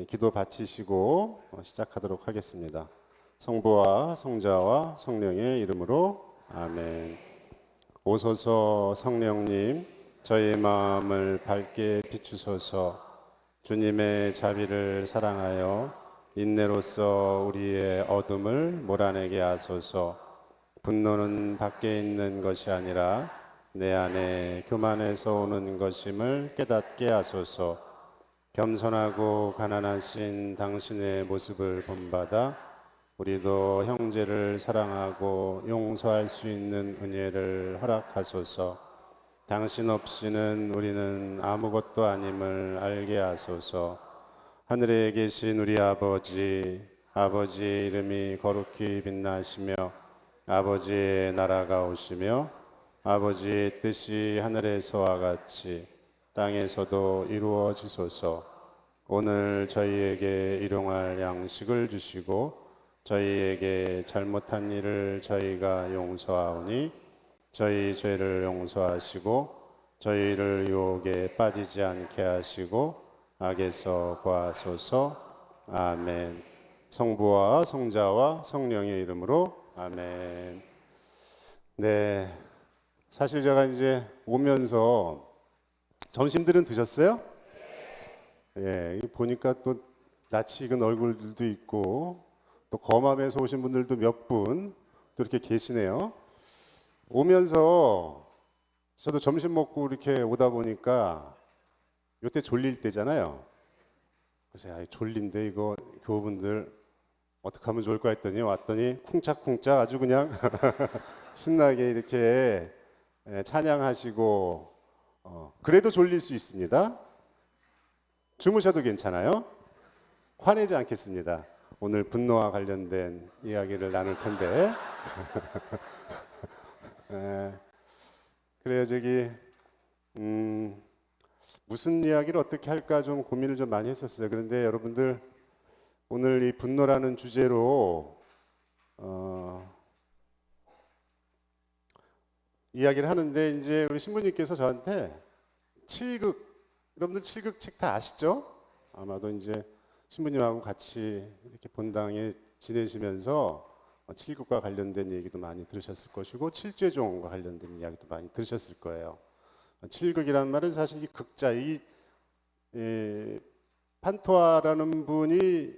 기도 바치시고 시작하도록 하겠습니다. 성부와 성자와 성령의 이름으로 아멘. 오소서 성령님, 저희 마음을 밝게 비추소서. 주님의 자비를 사랑하여 인내로서 우리의 어둠을 몰아내게 하소서. 분노는 밖에 있는 것이 아니라 내 안에 교만에서 오는 것임을 깨닫게 하소서. 겸손하고 가난하신 당신의 모습을 본받아 우리도 형제를 사랑하고 용서할 수 있는 은혜를 허락하소서. 당신 없이는 우리는 아무것도 아님을 알게 하소서. 하늘에 계신 우리 아버지, 아버지의 이름이 거룩히 빛나시며 아버지의 나라가 오시며 아버지의 뜻이 하늘에서와 같이 땅에서도 이루어지소서. 오늘 저희에게 일용할 양식을 주시고 저희에게 잘못한 일을 저희가 용서하오니 저희 죄를 용서하시고 저희를 유혹에 빠지지 않게 하시고 악에서 구하소서. 아멘. 성부와 성자와 성령의 이름으로 아멘. 네, 사실 제가 이제 오면서 점심들은 드셨어요? 예, 보니까 또 낯이 익은 얼굴들도 있고 또 검암에서 오신 분들도 몇 분 또 이렇게 계시네요. 오면서 저도 점심 먹고 이렇게 오다 보니까 요때 졸릴 때잖아요. 그래서 졸린데 이거 교우분들 어떻게 하면 좋을까 했더니 왔더니 쿵짝쿵짝 아주 그냥 신나게 이렇게 찬양하시고 그래도 졸릴 수 있습니다. 주무셔도 괜찮아요. 화내지 않겠습니다. 오늘 분노와 관련된 이야기를 나눌 텐데 그래요. 무슨 이야기를 어떻게 할까 좀 고민을 좀 많이 했었어요. 그런데 여러분들 오늘 이 분노라는 주제로 이야기를 하는데 이제 우리 신부님께서 저한테 여러분들 칠극 책 다 아시죠? 아마도 이제 신부님하고 같이 이렇게 본당에 지내시면서 칠극과 관련된 얘기도 많이 들으셨을 것이고 칠죄종과 관련된 이야기도 많이 들으셨을 거예요. 칠극이란 말은 사실 이 극자, 판토아라는 분이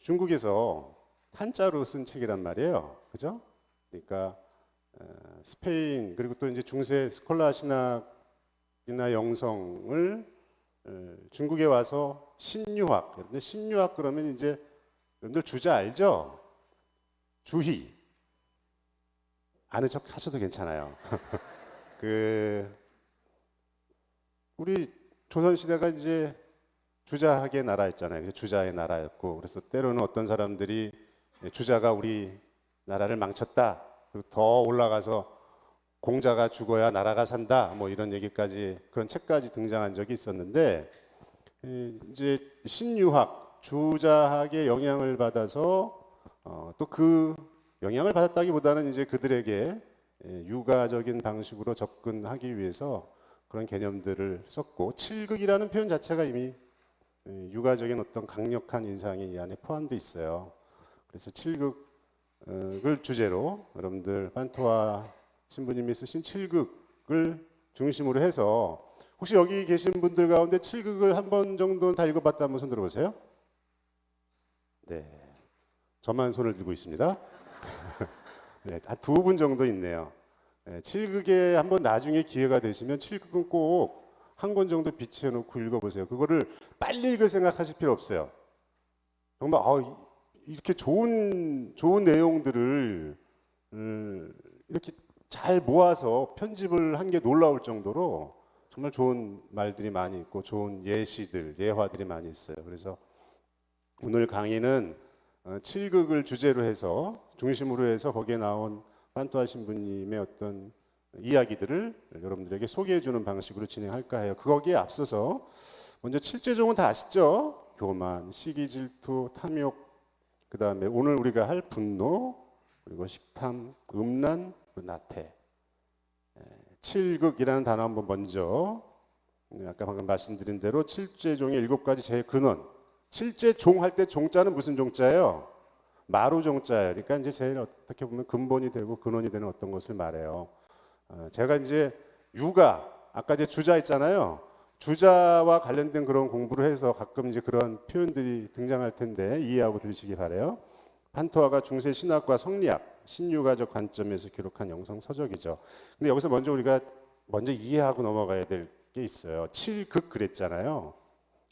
중국에서 한자로 쓴 책이란 말이에요. 그죠? 그러니까 스페인 그리고 또 이제 중세 스콜라 신학이나 영성을 중국에 와서 신유학. 여러분들 신유학 그러면 이제 여러분들 주자 알죠? 주희. 아는 척 하셔도 괜찮아요. 우리 조선 시대가 이제 주자학의 나라였잖아요. 주자의 나라였고 그래서 때로는 어떤 사람들이 주자가 우리 나라를 망쳤다. 그리고 더 올라가서 공자가 죽어야 나라가 산다. 뭐 이런 얘기까지 그런 책까지 등장한 적이 있었는데 이제 신유학, 주자학의 영향을 받아서 또 그 영향을 받았다기보다는 이제 그들에게 육아적인 방식으로 접근하기 위해서 그런 개념들을 썼고 칠극이라는 표현 자체가 이미 육아적인 어떤 강력한 인상이 이 안에 포함되어 있어요. 그래서 칠극을 주제로 여러분들 판토아 신부님이 쓰신 칠극을 중심으로 해서 혹시 여기 계신 분들 가운데 칠극을 한 번 정도는 다 읽어봤다 한번 손 들어보세요. 네, 저만 손을 들고 있습니다. 네, 다 두 분 정도 있네요. 네, 칠극에 한번 나중에 기회가 되시면 칠극은 꼭 한 권 정도 비치해 놓고 읽어보세요. 그거를 빨리 읽을 생각하실 필요 없어요. 정말 이렇게 좋은 내용들을 이렇게 잘 모아서 편집을 한 게 놀라울 정도로 정말 좋은 말들이 많이 있고 좋은 예화들이 많이 있어요. 그래서 오늘 강의는 칠극을 주제로 해서 중심으로 해서 거기에 나온 판토아 신부님의 어떤 이야기들을 여러분들에게 소개해 주는 방식으로 진행할까 해요. 거기에 앞서서 먼저 칠죄종은 다 아시죠? 교만, 시기, 질투, 탐욕, 그 다음에 오늘 우리가 할 분노, 그리고 식탐, 음란, 나태. 칠극이라는 단어 한번 먼저 아까 방금 말씀드린 대로 칠제종의 7가지 제근원. 칠제종 할 때 종자는 무슨 종자예요? 마루 종자예요. 그러니까 이제 제일 어떻게 보면 근본이 되고 근원이 되는 어떤 것을 말해요. 제가 이제 육아, 아까 이제 주자 있잖아요. 주자와 관련된 그런 공부를 해서 가끔 이제 그런 표현들이 등장할 텐데 이해하고 들으시기 바래요. 판토하가 중세 신학과 성리학, 신유가적 관점에서 기록한 영성 서적이죠. 근데 여기서 우리가 먼저 이해하고 넘어가야 될 게 있어요. 칠극 그랬잖아요.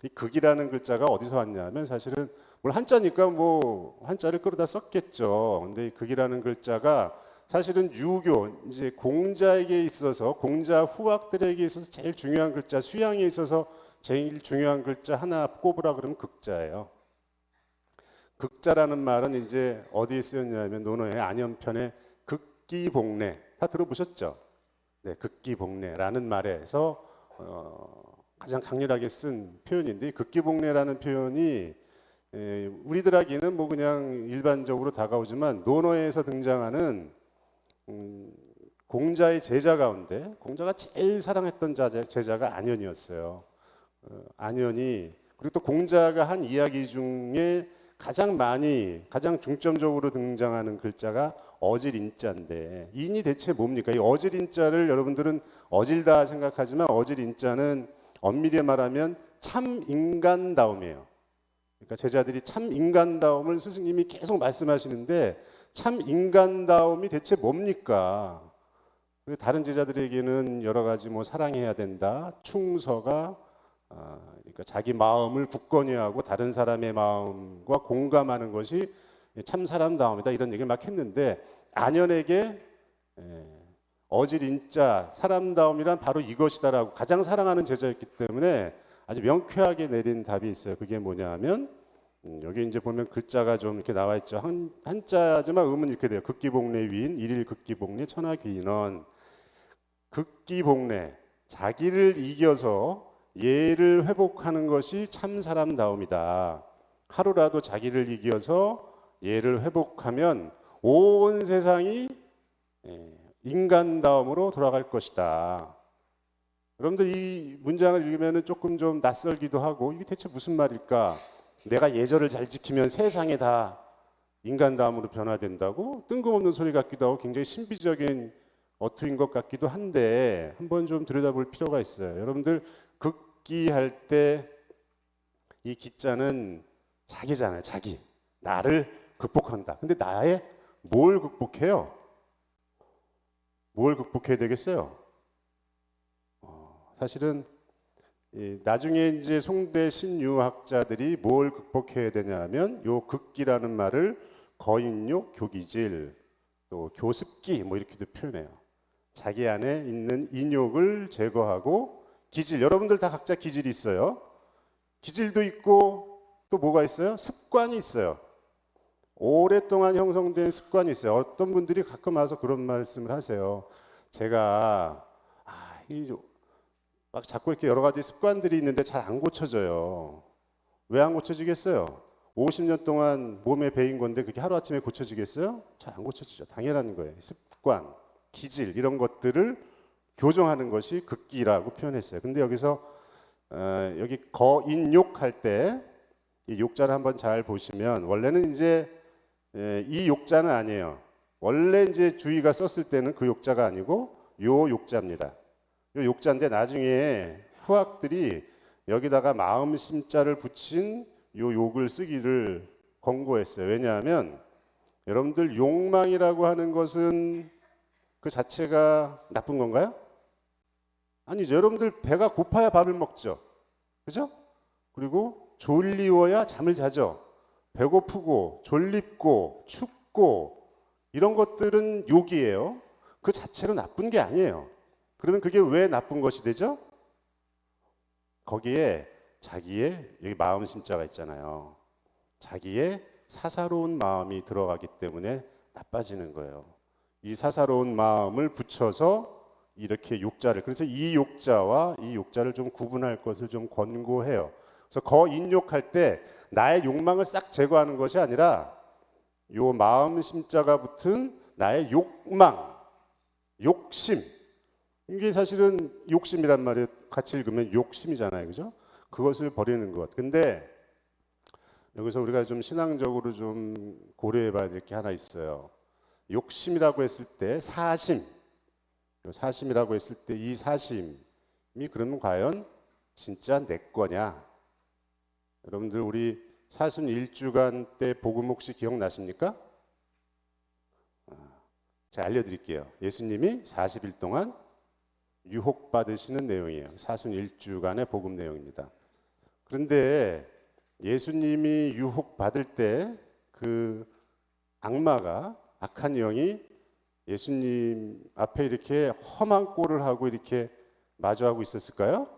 이 극이라는 글자가 어디서 왔냐면 사실은 물론 한자니까 뭐 한자를 끌어다 썼겠죠. 근데 이 극이라는 글자가 사실은 유교 이제 공자에게 있어서 공자 후학들에게 있어서 제일 중요한 글자 수양에 있어서 제일 중요한 글자 하나 꼽으라 그러면 극자예요. 극자라는 말은 이제 어디에 쓰였냐면 논어의 안연편의 극기복례 다 들어보셨죠? 네, 극기복례라는 말에서 가장 강렬하게 쓴 표현인데 극기복례라는 표현이 우리들에게는 뭐 그냥 일반적으로 다가오지만 논어에서 등장하는 공자의 제자 가운데 공자가 제일 사랑했던 제자가 안현이었어요. 안현이 그리고 또 공자가 한 이야기 중에 가장 중점적으로 등장하는 글자가 어질인자인데 인이 대체 뭡니까? 이 어질인자를 여러분들은 어질다 생각하지만 어질인자는 엄밀히 말하면 참 인간다움이에요. 그러니까 제자들이 참 인간다움을 스승님이 계속 말씀하시는데 참 인간다움이 대체 뭡니까? 다른 제자들에게는 여러 가지 뭐 사랑해야 된다, 충서가 그러니까 자기 마음을 굳건히 하고 다른 사람의 마음과 공감하는 것이 참 사람다움이다 이런 얘기를 막 했는데 안현에게 어질인자 사람다움이란 바로 이것이다라고 가장 사랑하는 제자였기 때문에 아주 명쾌하게 내린 답이 있어요. 그게 뭐냐면 여기 이제 보면 글자가 좀 이렇게 나와 있죠. 한자지만 음은 이렇게 돼요. 극기복례 위인 일일 극기복례 천하귀인원. 극기복례 자기를 이겨서 예를 회복하는 것이 참 사람다움이다. 하루라도 자기를 이겨서 예를 회복하면 온 세상이 인간다움으로 돌아갈 것이다. 여러분들 이 문장을 읽으면 조금 좀 낯설기도 하고 이게 대체 무슨 말일까? 내가 예절을 잘 지키면 세상에 다 인간다움으로 변화된다고? 뜬금없는 소리 같기도 하고 굉장히 신비적인 어투인 것 같기도 한데 한번 좀 들여다볼 필요가 있어요. 여러분들 극기할 때 이 기자는 자기잖아요. 자기. 나를 극복한다. 근데 나의 뭘 극복해요? 뭘 극복해야 되겠어요? 사실은 나중에 이제 송대 신유학자들이 뭘 극복해야 되냐면 요 극기라는 말을 거인욕, 교기질, 또 교습기 뭐 이렇게도 표현해요. 자기 안에 있는 인욕을 제거하고 기질, 여러분들 다 각자 기질이 있어요. 기질도 있고 또 뭐가 있어요? 습관이 있어요. 오랫동안 형성된 습관이 있어요. 어떤 분들이 가끔 와서 그런 말씀을 하세요. 제가 막 자꾸 이렇게 여러 가지 습관들이 있는데 잘 안 고쳐져요. 왜 안 고쳐지겠어요? 50년 동안 몸에 배인 건데 그게 하루아침에 고쳐지겠어요? 잘 안 고쳐지죠. 당연한 거예요. 습관, 기질 이런 것들을 교정하는 것이 극기라고 표현했어요. 근데 여기서 여기 거인욕 할 때 이 욕자를 한번 잘 보시면 원래는 이제 이 욕자는 아니에요. 원래 이제 주의가 썼을 때는 그 욕자가 아니고 요 욕자입니다. 요 욕자인데 나중에 후학들이 여기다가 마음 심자를 붙인 요 욕을 쓰기를 권고했어요. 왜냐하면 여러분들 욕망이라고 하는 것은 그 자체가 나쁜 건가요? 아니죠. 여러분들 배가 고파야 밥을 먹죠. 그죠? 그리고 졸리워야 잠을 자죠. 배고프고 졸립고 춥고 이런 것들은 욕이에요. 그 자체로 나쁜 게 아니에요. 그러면 그게 왜 나쁜 것이 되죠? 거기에 자기의 여기 마음 심자가 있잖아요. 자기의 사사로운 마음이 들어가기 때문에 나빠지는 거예요. 이 사사로운 마음을 붙여서 이렇게 욕자를 그래서 이 욕자와 이 욕자를 좀 구분할 것을 좀 권고해요. 그래서 거인욕할 때 나의 욕망을 싹 제거하는 것이 아니라 요 마음 심자가 붙은 나의 욕망, 욕심 이게 사실은 욕심이란 말이에요. 같이 읽으면 욕심이잖아요, 그죠? 그것을 버리는 것. 근데 여기서 우리가 좀 신앙적으로 좀 고려해봐야 될 게 하나 있어요. 욕심이라고 했을 때 사심이라고 했을 때 이 사심이 그러면 과연 진짜 내 거냐? 여러분들 우리 사순 1주간 때 복음 혹시 기억나십니까? 제가 알려드릴게요. 예수님이 40일 동안 유혹받으시는 내용이에요. 사순 1주간의 복음 내용입니다. 그런데 예수님이 유혹받을 때 그 악마가 악한 영이 예수님 앞에 이렇게 험한 꼴을 하고 이렇게 마주하고 있었을까요?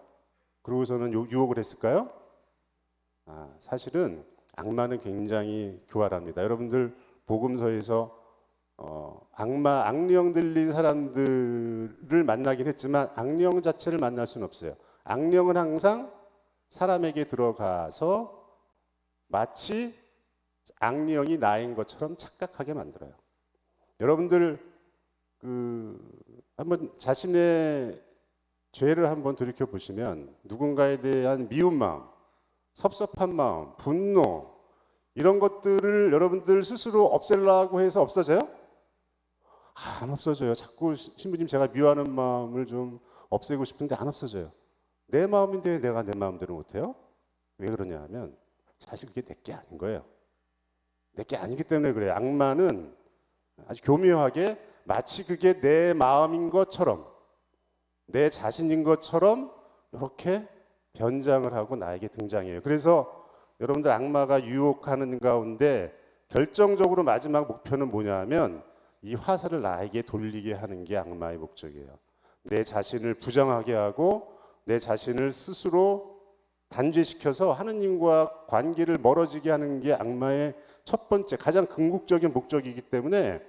그러고서는 유혹을 했을까요? 사실은 악마는 굉장히 교활합니다. 여러분들 복음서에서 악령 들린 사람들을 만나긴 했지만 악령 자체를 만날 수는 없어요. 악령은 항상 사람에게 들어가서 마치 악령이 나인 것처럼 착각하게 만들어요. 여러분들 한번 자신의 죄를 한번 돌이켜 보시면 누군가에 대한 미운 마음, 섭섭한 마음, 분노 이런 것들을 여러분들 스스로 없애려고 해서 없어져요? 안 없어져요. 자꾸 신부님 제가 미워하는 마음을 좀 없애고 싶은데 안 없어져요. 내 마음인데 내가 내 마음대로 못해요? 왜 그러냐 하면 사실 그게 내게 아닌 거예요. 내게 아니기 때문에 그래요. 악마는 아주 교묘하게 마치 그게 내 마음인 것처럼 내 자신인 것처럼 이렇게 변장을 하고 나에게 등장해요. 그래서 여러분들 악마가 유혹하는 가운데 결정적으로 마지막 목표는 뭐냐 하면 이 화살을 나에게 돌리게 하는 게 악마의 목적이에요. 내 자신을 부정하게 하고 내 자신을 스스로 단죄시켜서 하느님과 관계를 멀어지게 하는 게 악마의 첫 번째 가장 궁극적인 목적이기 때문에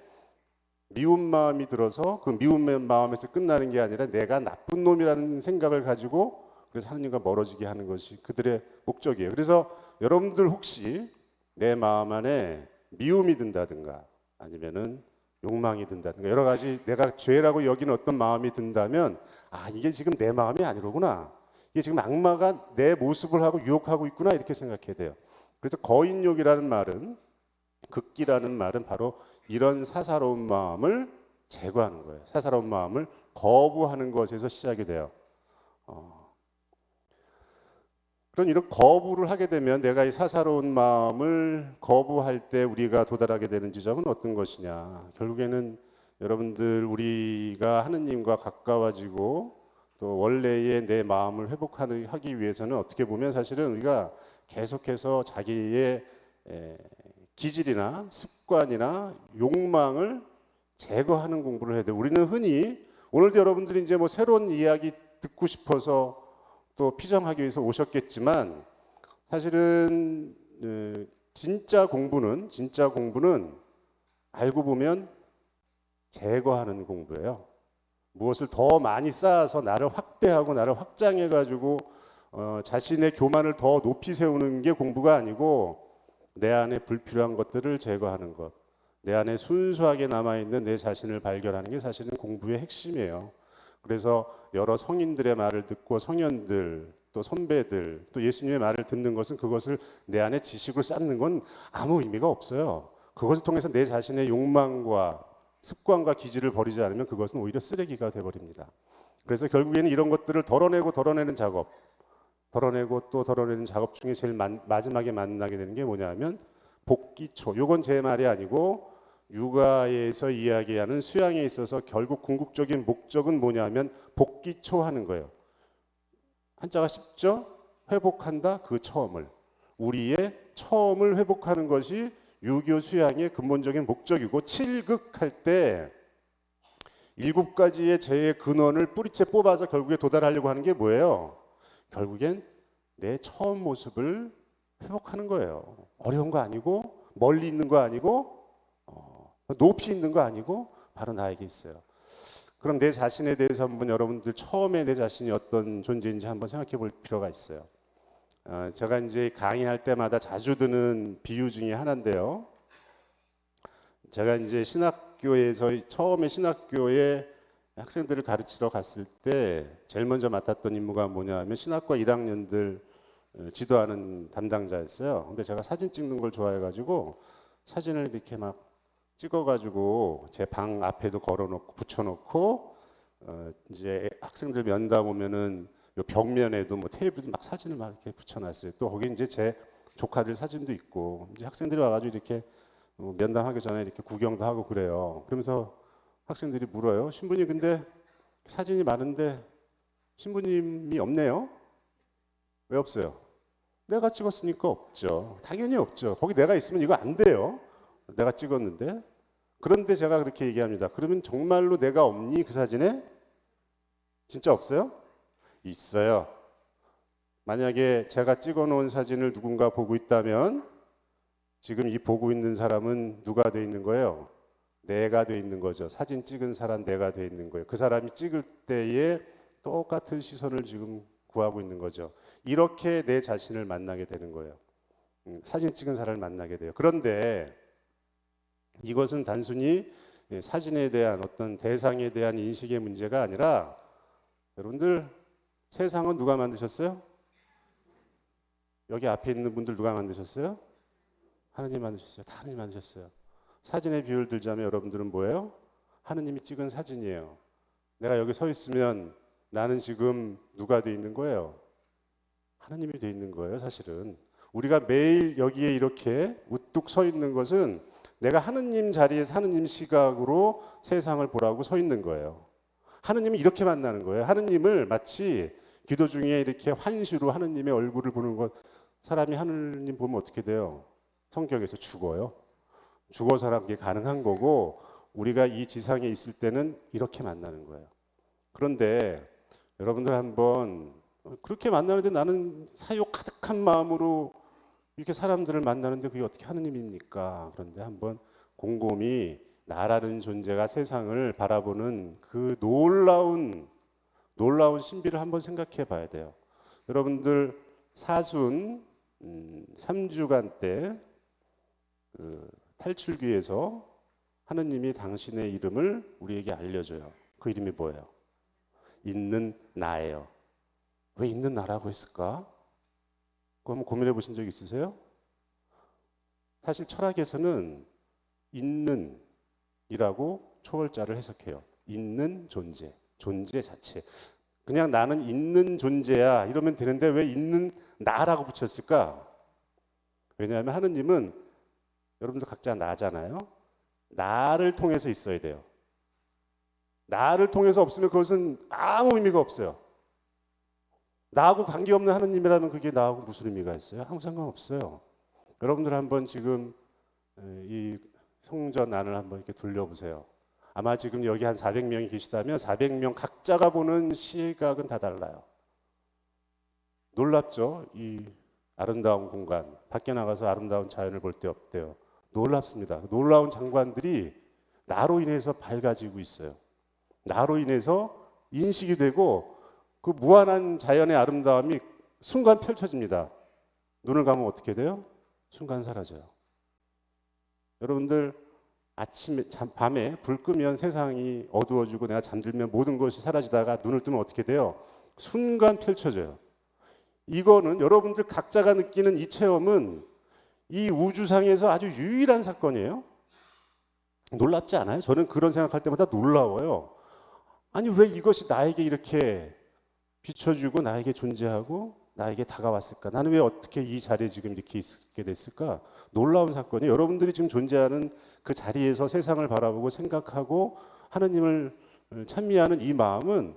미운 마음이 들어서 그 미운 마음에서 끝나는 게 아니라 내가 나쁜 놈이라는 생각을 가지고 그래서 하느님과 멀어지게 하는 것이 그들의 목적이에요. 그래서 여러분들 혹시 내 마음 안에 미움이 든다든가 아니면은 욕망이 든다든가 여러 가지 내가 죄라고 여기는 어떤 마음이 든다면 이게 지금 내 마음이 아니로구나. 이게 지금 악마가 내 모습을 하고 유혹하고 있구나 이렇게 생각해야 돼요. 그래서 거인욕이라는 말은 극기라는 말은 바로 이런 사사로운 마음을 제거하는 거예요. 사사로운 마음을 거부하는 것에서 시작이 돼요. 그런 이런 거부를 하게 되면 내가 이 사사로운 마음을 거부할 때 우리가 도달하게 되는 지점은 어떤 것이냐. 결국에는 여러분들 우리가 하느님과 가까워지고 또 원래의 내 마음을 회복하기 위해서는 어떻게 보면 사실은 우리가 계속해서 자기의 기질이나 습관이나 욕망을 제거하는 공부를 해야 돼요. 우리는 흔히 오늘도 여러분들이 이제 뭐 새로운 이야기 듣고 싶어서 또 피정하기 위해서 오셨겠지만 사실은 진짜 공부는 알고 보면 제거하는 공부예요. 무엇을 더 많이 쌓아서 나를 확대하고 나를 확장해 가지고 자신의 교만을 더 높이 세우는 게 공부가 아니고 내 안에 불필요한 것들을 제거하는 것, 내 안에 순수하게 남아있는 내 자신을 발견하는 게 사실은 공부의 핵심이에요. 그래서 여러 성인들의 말을 듣고 성현들 또 선배들 또 예수님의 말을 듣는 것은 그것을 내 안에 지식으로 쌓는 건 아무 의미가 없어요. 그것을 통해서 내 자신의 욕망과 습관과 기질을 버리지 않으면 그것은 오히려 쓰레기가 돼버립니다. 그래서 결국에는 이런 것들을 덜어내는 작업, 덜어내고 또 덜어내는 작업 중에 제일 마지막에 만나게 되는 게 뭐냐면 복기초. 이건 제 말이 아니고 육아에서 이야기하는 수양에 있어서 결국 궁극적인 목적은 뭐냐면 복기초 하는 거예요. 한자가 쉽죠? 회복한다 그 처음을. 우리의 처음을 회복하는 것이 유교 수양의 근본적인 목적이고 칠극할 때 7가지의 죄의 근원을 뿌리째 뽑아서 결국에 도달하려고 하는 게 뭐예요? 결국엔 내 처음 모습을 회복하는 거예요. 어려운 거 아니고 멀리 있는 거 아니고 높이 있는 거 아니고 바로 나에게 있어요. 그럼 내 자신에 대해서 한번 여러분들 처음에 내 자신이 어떤 존재인지 한번 생각해 볼 필요가 있어요. 제가 이제 강의할 때마다 자주 드는 비유 중에 하나인데요. 제가 이제 처음에 신학교에 학생들을 가르치러 갔을 때 제일 먼저 맡았던 임무가 뭐냐 하면 신학과 1학년들 지도하는 담당자였어요. 근데 제가 사진 찍는 걸 좋아해가지고 사진을 이렇게 막 찍어가지고 제 방 앞에도 걸어놓고 붙여놓고 이제 학생들 면담 오면은 요 벽면에도 뭐 테이블도 막 사진을 막 이렇게 붙여놨어요. 또 거기 이제 제 조카들 사진도 있고 이제 학생들이 와가지고 이렇게 면담하기 전에 이렇게 구경도 하고 그래요. 그러면서 학생들이 물어요. 신부님 근데 사진이 많은데 신부님이 없네요. 왜 없어요? 내가 찍었으니까 없죠. 당연히 없죠. 거기 내가 있으면 이거 안 돼요. 내가 찍었는데. 그런데 제가 그렇게 얘기합니다. 그러면 정말로 내가 없니 그 사진에? 진짜 없어요? 있어요. 만약에 제가 찍어놓은 사진을 누군가 보고 있다면 지금 이 보고 있는 사람은 누가 돼 있는 거예요? 내가 돼 있는 거죠. 사진 찍은 사람 내가 돼 있는 거예요. 그 사람이 찍을 때에 똑같은 시선을 지금 구하고 있는 거죠. 이렇게 내 자신을 만나게 되는 거예요. 사진 찍은 사람을 만나게 돼요. 그런데 이것은 단순히 사진에 대한 어떤 대상에 대한 인식의 문제가 아니라 여러분들 세상은 누가 만드셨어요? 여기 앞에 있는 분들 누가 만드셨어요? 하느님 만드셨어요. 다 하느님 만드셨어요. 사진의 비유를 들자면 여러분들은 뭐예요? 하느님이 찍은 사진이에요. 내가 여기 서 있으면 나는 지금 누가 돼 있는 거예요? 하느님이 돼 있는 거예요, 사실은. 우리가 매일 여기에 이렇게 우뚝 서 있는 것은 내가 하느님 자리에서 하느님 시각으로 세상을 보라고 서 있는 거예요. 하느님을 이렇게 만나는 거예요. 하느님을 마치 기도 중에 이렇게 환시로 하느님의 얼굴을 보는 것. 사람이 하느님 보면 어떻게 돼요? 성경에서 죽어요. 죽어서라는 게 가능한 거고 우리가 이 지상에 있을 때는 이렇게 만나는 거예요. 그런데 여러분들 한번 그렇게 만나는데 나는 사욕 가득한 마음으로 이렇게 사람들을 만나는데 그게 어떻게 하느님입니까? 그런데 한번 곰곰이 나라는 존재가 세상을 바라보는 그 놀라운 신비를 한번 생각해 봐야 돼요. 여러분들 사순 3주간 때 탈출기에서 하느님이 당신의 이름을 우리에게 알려줘요. 그 이름이 뭐예요? 있는 나예요. 왜 있는 나라고 했을까? 그거 한번 고민해 보신 적 있으세요? 사실 철학에서는 있는 이라고 초월자를 해석해요. 있는 존재, 존재 자체. 그냥 나는 있는 존재야 이러면 되는데 왜 있는 나라고 붙였을까? 왜냐하면 하느님은 여러분들 각자 나잖아요. 나를 통해서 있어야 돼요. 나를 통해서 없으면 그것은 아무 의미가 없어요. 나하고 관계없는 하느님이라면 그게 나하고 무슨 의미가 있어요? 아무 상관없어요. 여러분들 한번 지금 이 성전 안을 한번 이렇게 돌려보세요. 아마 지금 여기 한 400명이 계시다면 400명 각자가 보는 시각은 다 달라요. 놀랍죠? 이 아름다운 공간, 밖에 나가서 아름다운 자연을 볼 때 어때요? 놀랍습니다. 놀라운 장관들이 나로 인해서 밝아지고 있어요. 나로 인해서 인식이 되고 그 무한한 자연의 아름다움이 순간 펼쳐집니다. 눈을 감으면 어떻게 돼요? 순간 사라져요. 여러분들 아침에 밤에 불 끄면 세상이 어두워지고 내가 잠들면 모든 것이 사라지다가 눈을 뜨면 어떻게 돼요? 순간 펼쳐져요. 이거는 여러분들 각자가 느끼는 이 체험은 이 우주상에서 아주 유일한 사건이에요. 놀랍지 않아요? 저는 그런 생각할 때마다 놀라워요. 아니 왜 이것이 나에게 이렇게 비춰주고 나에게 존재하고 나에게 다가왔을까? 나는 왜 어떻게 이 자리에 지금 이렇게 있게 됐을까? 놀라운 사건이 여러분들이 지금 존재하는 그 자리에서 세상을 바라보고 생각하고 하느님을 찬미하는 이 마음은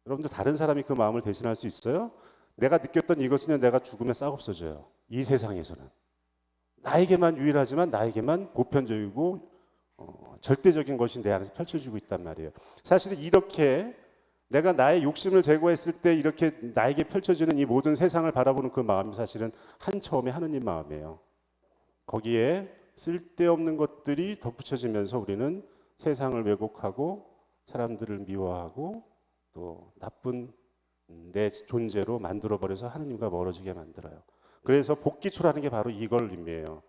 여러분들 다른 사람이 그 마음을 대신할 수 있어요? 내가 느꼈던 이것은 내가 죽으면 싹 없어져요. 이 세상에서는. 나에게만 유일하지만 나에게만 보편적이고 절대적인 것이 내 안에서 펼쳐지고 있단 말이에요. 사실은 이렇게 내가 나의 욕심을 제거했을 때 이렇게 나에게 펼쳐지는 이 모든 세상을 바라보는 그 마음이 사실은 한 처음에 하느님 마음이에요. 거기에 쓸데없는 것들이 덧붙여지면서 우리는 세상을 왜곡하고 사람들을 미워하고 또 나쁜 내 존재로 만들어버려서 하느님과 멀어지게 만들어요. 그래서 복기초라는 게 바로 이걸 의미해요.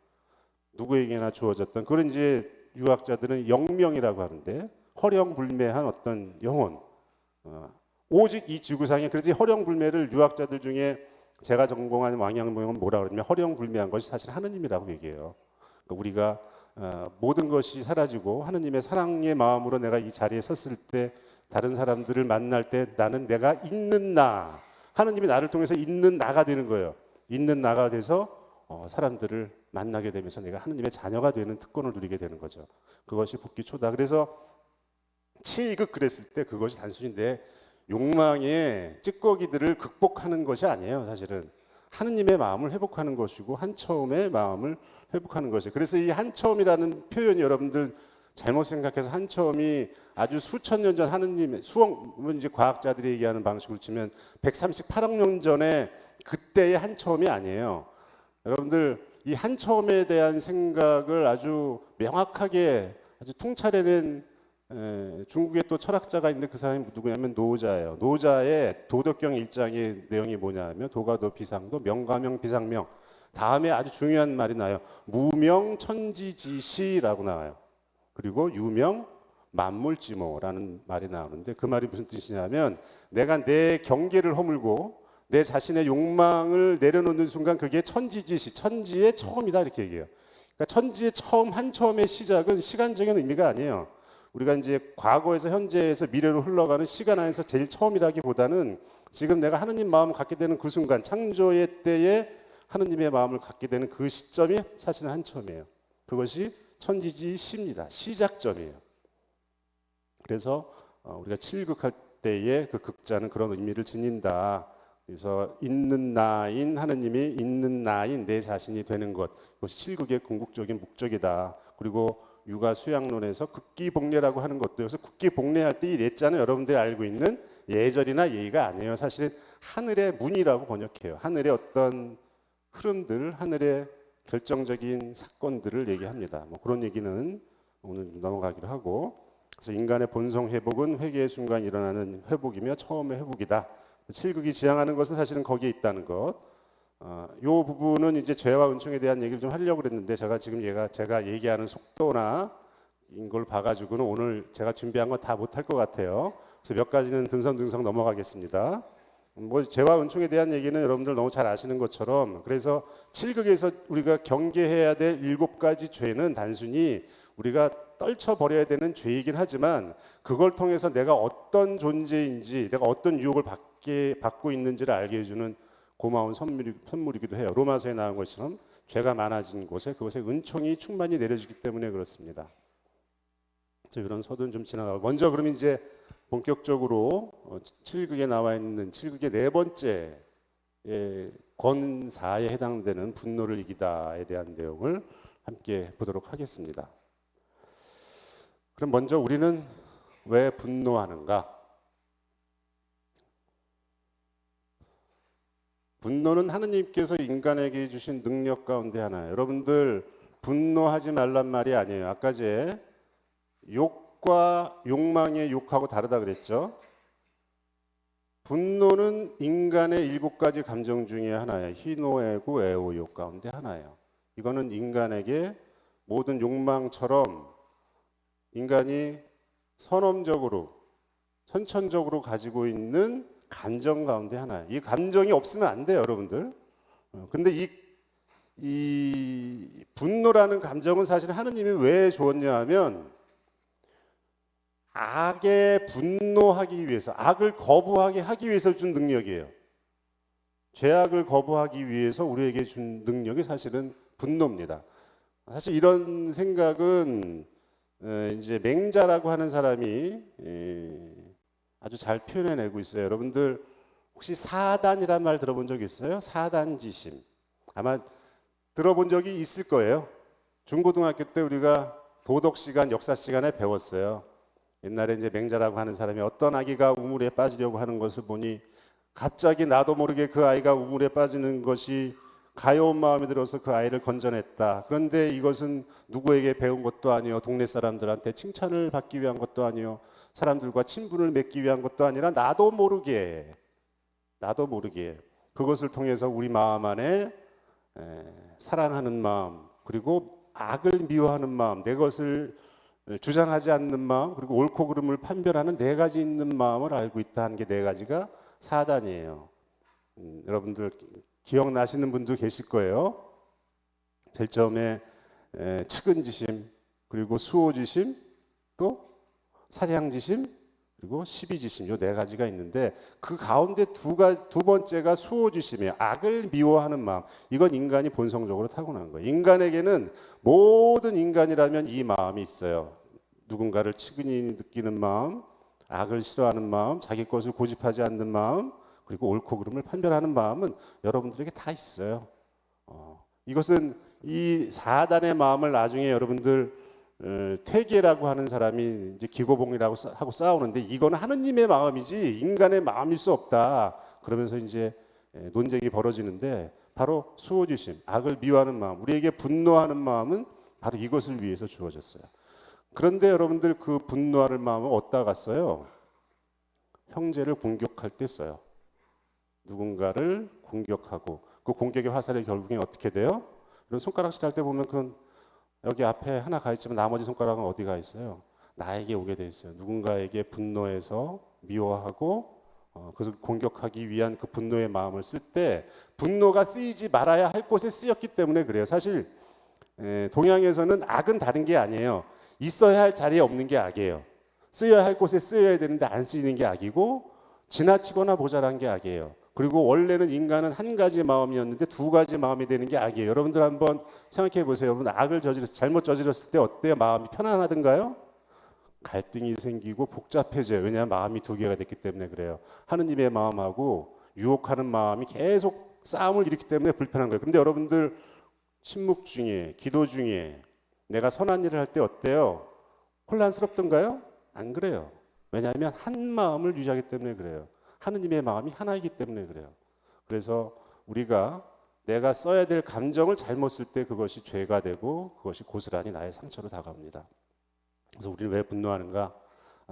누구에게나 주어졌던 그런 이제 유학자들은 영명이라고 하는데 허령불매한 어떤 영혼, 오직 이 지구상에. 그래서 이 허령불매를 유학자들 중에 제가 전공한 왕양명은 뭐라 그러냐면 허령불매한 것이 사실 하느님이라고 얘기해요. 그러니까 우리가 모든 것이 사라지고 하느님의 사랑의 마음으로 내가 이 자리에 섰을 때 다른 사람들을 만날 때 나는 내가 있는 나, 하느님이 나를 통해서 있는 나가 되는 거예요. 있는 나가 돼서 사람들을 만나게 되면서 내가 하느님의 자녀가 되는 특권을 누리게 되는 거죠. 그것이 복귀초다. 그래서 칠극 그랬을 때 그것이 단순히 내 욕망의 찌꺼기들을 극복하는 것이 아니에요. 사실은 하느님의 마음을 회복하는 것이고 한처음의 마음을 회복하는 것이에요. 그래서 이 한처음이라는 표현이 여러분들 잘못 생각해서 한처음이 아주 수천 년 전 하느님의 수억은 이제 과학자들이 얘기하는 방식으로 치면 138억 년 전에 그때의 한처음이 아니에요. 여러분들 이 한처음에 대한 생각을 아주 명확하게 아주 통찰해낸 중국의 또 철학자가 있는데 그 사람이 누구냐면 노자예요. 노자의 도덕경 1장의 내용이 뭐냐면 도가도 비상도 명가명 비상명 다음에 아주 중요한 말이 나요. 무명 천지지시라고 나와요. 그리고 유명 만물지모라는 말이 나오는데 그 말이 무슨 뜻이냐면 내가 내 경계를 허물고 내 자신의 욕망을 내려놓는 순간 그게 천지지시, 천지의 처음이다 이렇게 얘기해요. 그러니까 천지의 처음, 한처음의 시작은 시간적인 의미가 아니에요. 우리가 이제 과거에서 현재에서 미래로 흘러가는 시간 안에서 제일 처음이라기보다는 지금 내가 하느님 마음을 갖게 되는 그 순간, 창조의 때에 하느님의 마음을 갖게 되는 그 시점이 사실은 한처음이에요. 그것이 천지지시입니다. 시작점이에요. 그래서 우리가 칠극할 때의 그 극자는 그런 의미를 지닌다. 그래서 있는 나인 하느님이 있는 나인 내 자신이 되는 것, 그것이 칠극의 궁극적인 목적이다. 그리고 육아 수양론에서 극기복례라고 하는 것도 여기서 극기복례할 때 이 내자는 여러분들이 알고 있는 예절이나 예의가 아니에요. 사실 하늘의 문이라고 번역해요. 하늘의 어떤 흐름들, 하늘의 결정적인 사건들을 얘기합니다. 뭐 그런 얘기는 오늘 넘어가기로 하고, 그래서 인간의 본성 회복은 회개의 순간 일어나는 회복이며 처음의 회복이다. 칠극이 지향하는 것은 사실은 거기에 있다는 것. 이 부분은 이제 죄와 은총에 대한 얘기를 좀 하려고 그랬는데 제가 지금 제가 얘기하는 속도나 이걸 봐가지고는 오늘 제가 준비한 건 다 못할 것 같아요. 그래서 몇 가지는 듬성듬성 넘어가겠습니다. 뭐 죄와 은총에 대한 얘기는 여러분들 너무 잘 아시는 것처럼, 그래서 칠극에서 우리가 경계해야 될 7가지 죄는 단순히 우리가 떨쳐버려야 되는 죄이긴 하지만 그걸 통해서 내가 어떤 존재인지, 내가 어떤 유혹을 받고 있는지를 알게 해주는 고마운 선물이기도 해요. 로마서에 나온 것처럼 죄가 많아진 곳에 그곳에 은총이 충만히 내려지기 때문에 그렇습니다. 그래서 이런 서두는 좀 지나가고, 먼저 그럼 이제 본격적으로 칠극에 나와 있는 칠극의 네 번째 권사에 해당되는 분노를 이기다에 대한 내용을 함께 보도록 하겠습니다. 그럼 먼저 우리는 왜 분노하는가? 분노는 하느님께서 인간에게 주신 능력 가운데 하나예요. 여러분들 분노하지 말란 말이 아니에요. 아까 제 욕과 욕망의 욕하고 다르다 그랬죠. 분노는 인간의 7가지 감정 중에 하나예요. 희노, 애구, 애호, 욕 가운데 하나예요. 이거는 인간에게 모든 욕망처럼 인간이 선험적으로 선천적으로 가지고 있는 감정 가운데 하나예요. 이 감정이 없으면 안 돼요, 여러분들. 근데 이 분노라는 감정은 사실 하느님이 왜 주었냐 하면 악에 분노하기 위해서, 악을 거부하게 하기 위해서 준 능력이에요. 죄악을 거부하기 위해서 우리에게 준 능력이 사실은 분노입니다. 사실 이런 생각은 이제 맹자라고 하는 사람이 아주 잘 표현해내고 있어요. 여러분들 혹시 사단이란 말 들어본 적 있어요? 사단지심. 아마 들어본 적이 있을 거예요. 중고등학교 때 우리가 도덕 시간, 역사 시간에 배웠어요. 옛날에 이제 맹자라고 하는 사람이 어떤 아기가 우물에 빠지려고 하는 것을 보니 갑자기 나도 모르게 그 아이가 우물에 빠지는 것이 가여운 마음이 들어서 그 아이를 건져냈다. 그런데 이것은 누구에게 배운 것도 아니요, 동네 사람들한테 칭찬을 받기 위한 것도 아니요, 사람들과 친분을 맺기 위한 것도 아니라 나도 모르게 그것을 통해서 우리 마음 안에 사랑하는 마음, 그리고 악을 미워하는 마음, 내 것을 주장하지 않는 마음, 그리고 옳고 그름을 판별하는 네 가지 있는 마음을 알고 있다 하는 게 네 가지가 사단이에요. 여러분들 기억나시는 분도 계실 거예요. 제일 처음에 측은지심, 그리고 수호지심, 또 사량지심, 그리고 시비지심, 요 네 가지가 있는데 그 가운데 두 번째가 수호지심이에요. 악을 미워하는 마음. 이건 인간이 본성적으로 타고난 거예요. 인간에게는 모든 인간이라면 이 마음이 있어요. 누군가를 측은히 느끼는 마음, 악을 싫어하는 마음, 자기 것을 고집하지 않는 마음, 그리고 옳고 그름을 판별하는 마음은 여러분들에게 다 있어요. 이것은 이 사단의 마음을 나중에 여러분들 퇴계라고 하는 사람이 이제 기고봉이라고 하고 싸우는데 이거는 하느님의 마음이지 인간의 마음일 수 없다. 그러면서 이제 논쟁이 벌어지는데 바로 수호지심, 악을 미워하는 마음, 우리에게 분노하는 마음은 바로 이것을 위해서 주어졌어요. 그런데 여러분들 그 분노하는 마음은 어디다 갔어요? 형제를 공격할 때 써요. 누군가를 공격하고 그 공격의 화살이 결국엔 어떻게 돼요? 이런 손가락질 할 때 보면 그건 여기 앞에 하나 가 있지만 나머지 손가락은 어디 가 있어요? 나에게 오게 돼 있어요. 누군가에게 분노해서 미워하고 그것을 공격하기 위한 그 분노의 마음을 쓸 때 분노가 쓰이지 말아야 할 곳에 쓰였기 때문에 그래요. 사실 동양에서는 악은 다른 게 아니에요. 있어야 할 자리에 없는 게 악이에요. 쓰여야 할 곳에 쓰여야 되는데 안 쓰이는 게 악이고 지나치거나 모자란 게 악이에요. 그리고 원래는 인간은 한 가지 마음이었는데 두 가지 마음이 되는 게 악이에요. 여러분들 한번 생각해 보세요. 여러분 악을 잘못 저질렀을 때 어때요? 마음이 편안하던가요? 갈등이 생기고 복잡해져요. 왜냐하면 마음이 두 개가 됐기 때문에 그래요. 하느님의 마음하고 유혹하는 마음이 계속 싸움을 일으키기 때문에 불편한 거예요. 그런데 여러분들 침묵 중에 기도 중에 내가 선한 일을 할 때 어때요? 혼란스럽던가요? 안 그래요. 왜냐하면 한 마음을 유지하기 때문에 그래요. 하느님의 마음이 하나이기 때문에 그래요. 그래서 우리가 내가 써야 될 감정을 잘못 쓸 때 그것이 죄가 되고 그것이 고스란히 나의 상처로 다가옵니다. 그래서 우리는 왜 분노하는가?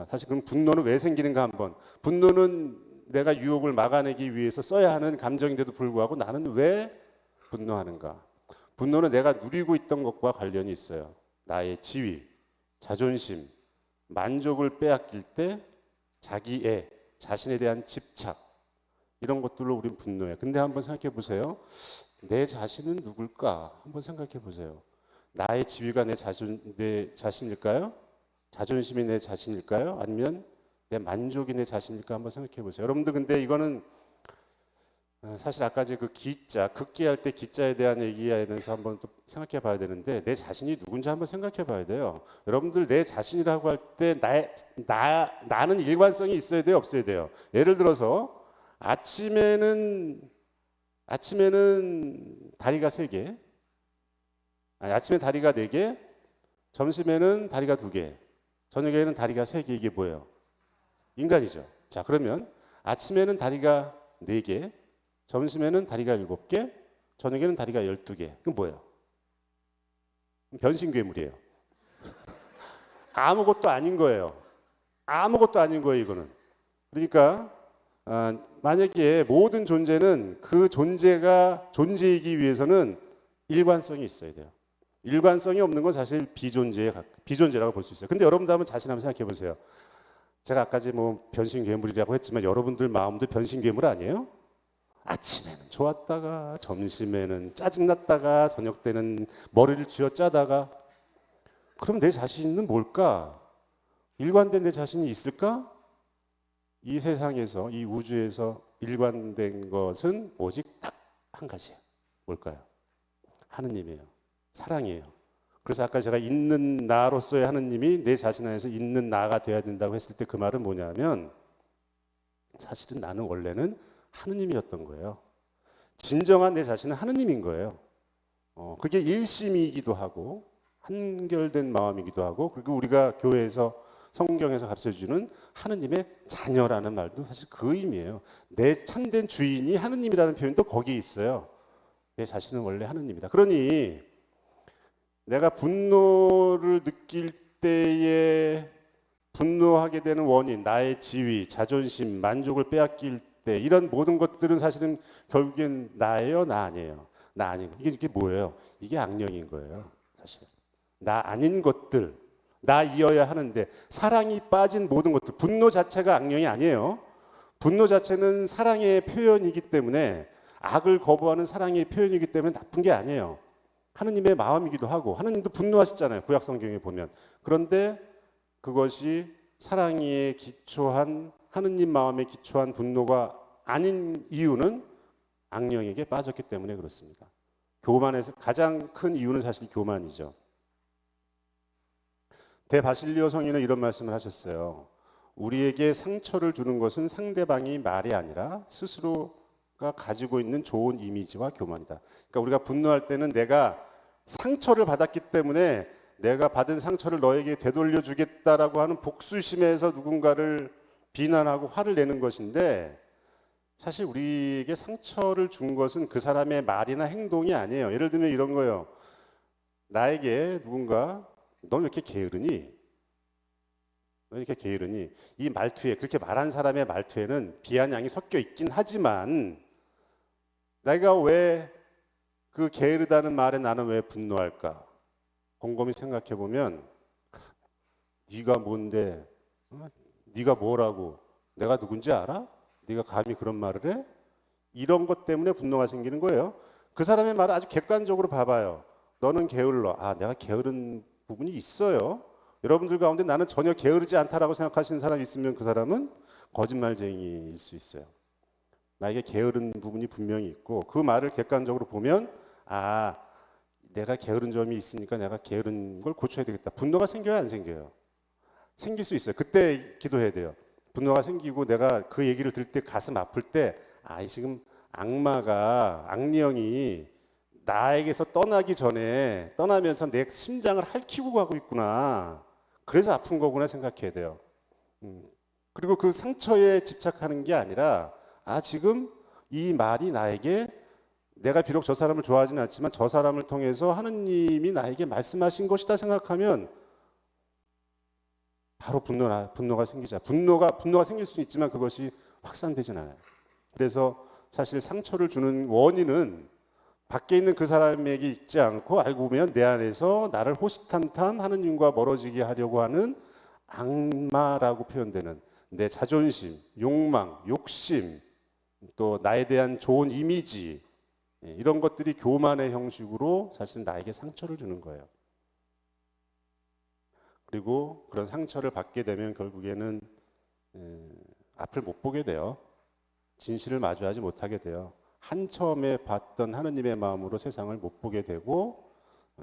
사실 그럼 분노는 왜 생기는가 한번. 분노는 내가 유혹을 막아내기 위해서 써야 하는 감정인데도 불구하고 나는 왜 분노하는가? 분노는 내가 누리고 있던 것과 관련이 있어요. 나의 지위, 자존심, 만족을 빼앗길 때 자기애, 자신에 대한 집착 이런 것들로 우리는 분노해요. 근데 한번 생각해 보세요. 내 자신은 누굴까? 한번 생각해 보세요. 나의 지위가 내 자신일까요? 자존심이 내 자신일까요? 아니면 내 만족이 내 자신일까? 한번 생각해 보세요. 여러분들 근데 이거는 사실 아까 그 기자, 극기할 때 기자에 대한 얘기하면서 한번 또 생각해 봐야 되는데 내 자신이 누군지 한번 생각해 봐야 돼요. 여러분들 내 자신이라고 할 때 나는 일관성이 있어야 돼요? 없어야 돼요? 예를 들어서 아침에는 다리가 3개, 아침에 다리가 4개, 점심에는 다리가 2개, 저녁에는 다리가 3개. 이게 뭐예요? 인간이죠. 자, 그러면 아침에는 다리가 4개, 점심에는 다리가 7개, 저녁에는 다리가 12개. 그건 뭐예요? 변신 괴물이에요. 아무것도 아닌 거예요. 아무것도 아닌 거예요, 이거는. 그러니까 만약에 모든 존재는 그 존재가 존재이기 위해서는 일관성이 있어야 돼요. 일관성이 없는 건 사실 비존재라고 볼 수 있어요. 근데 여러분들 한번 자신 한번 생각해 보세요. 제가 아까지 뭐 변신 괴물이라고 했지만 여러분들 마음도 변신 괴물 아니에요? 아침에는 좋았다가 점심에는 짜증났다가 저녁 때는 머리를 쥐어짜다가 그럼 내 자신은 뭘까? 일관된 내 자신이 있을까? 이 세상에서 이 우주에서 일관된 것은 오직 딱 한 가지예요. 뭘까요? 하느님이에요. 사랑이에요. 그래서 아까 제가 있는 나로서의 하느님이 내 자신 안에서 있는 나가 돼야 된다고 했을 때 그 말은 뭐냐면 사실은 나는 원래는 하느님이었던 거예요. 진정한 내 자신은 하느님인 거예요. 그게 일심이기도 하고 한결된 마음이기도 하고 그리고 우리가 교회에서 성경에서 가르쳐주는 하느님의 자녀라는 말도 사실 그 의미예요. 내 참된 주인이 하느님이라는 표현도 거기에 있어요. 내 자신은 원래 하느님이다. 그러니 내가 분노를 느낄 때에 분노하게 되는 원인, 나의 지위, 자존심, 만족을 빼앗길 때 이런 모든 것들은 사실은 결국엔 나예요, 나 아니에요? 나 아니고 이게 뭐예요? 이게 악령인 거예요, 사실. 나 아닌 것들, 나 이어야 하는데 사랑이 빠진 모든 것들, 분노 자체가 악령이 아니에요. 분노 자체는 사랑의 표현이기 때문에, 악을 거부하는 사랑의 표현이기 때문에 나쁜 게 아니에요. 하느님의 마음이기도 하고, 하느님도 분노하셨잖아요, 구약 성경에 보면. 그런데 그것이 사랑에 기초한, 하느님 마음에 기초한 분노가 아닌 이유는 악령에게 빠졌기 때문에 그렇습니다. 교만에서 가장 큰 이유는 사실 교만이죠. 대바실리오 성인은 이런 말씀을 하셨어요. 우리에게 상처를 주는 것은 상대방이 말이 아니라 스스로가 가지고 있는 좋은 이미지와 교만이다. 그러니까 우리가 분노할 때는 내가 상처를 받았기 때문에 내가 받은 상처를 너에게 되돌려 주겠다라고 하는 복수심에서 누군가를 비난하고 화를 내는 것인데, 사실 우리에게 상처를 준 것은 그 사람의 말이나 행동이 아니에요. 예를 들면 이런 거예요. 나에게 누군가 너 왜 이렇게 게으르니? 너 이렇게 게으르니? 이 말투에, 그렇게 말한 사람의 말투에는 비아냥이 섞여 있긴 하지만, 내가 왜 그 게으르다는 말에 나는 왜 분노할까? 곰곰이 생각해 보면, 네가 뭔데? 네가 뭐라고? 내가 누군지 알아? 네가 감히 그런 말을 해? 이런 것 때문에 분노가 생기는 거예요. 그 사람의 말을 아주 객관적으로 봐봐요. 너는 게을러. 아, 내가 게으른 부분이 있어요. 여러분들 가운데 나는 전혀 게으르지 않다라고 생각하시는 사람이 있으면 그 사람은 거짓말쟁이일 수 있어요. 나에게 게으른 부분이 분명히 있고, 그 말을 객관적으로 보면, 아, 내가 게으른 점이 있으니까 내가 게으른 걸 고쳐야 되겠다. 분노가 생겨요, 안 생겨요? 생길 수 있어요. 그때 기도해야 돼요. 분노가 생기고 내가 그 얘기를 들을 때 가슴 아플 때, 아, 지금 악마가, 악령이 나에게서 떠나기 전에, 떠나면서 내 심장을 핥히고 가고 있구나. 그래서 아픈 거구나 생각해야 돼요. 그리고 그 상처에 집착하는 게 아니라, 아, 지금 이 말이 나에게, 내가 비록 저 사람을 좋아하지는 않지만 저 사람을 통해서 하느님이 나에게 말씀하신 것이다 생각하면 바로 분노가 생기자. 분노가 생길 수 있지만 그것이 확산되진 않아요. 그래서 사실 상처를 주는 원인은 밖에 있는 그 사람에게 있지 않고, 알고 보면 내 안에서 나를 호시탐탐 하느님과 멀어지게 하려고 하는 악마라고 표현되는 내 자존심, 욕망, 욕심, 또 나에 대한 좋은 이미지, 이런 것들이 교만의 형식으로 사실 나에게 상처를 주는 거예요. 그리고 그런 상처를 받게 되면 결국에는 앞을 못 보게 돼요. 진실을 마주하지 못하게 돼요. 처음에 봤던 하느님의 마음으로 세상을 못 보게 되고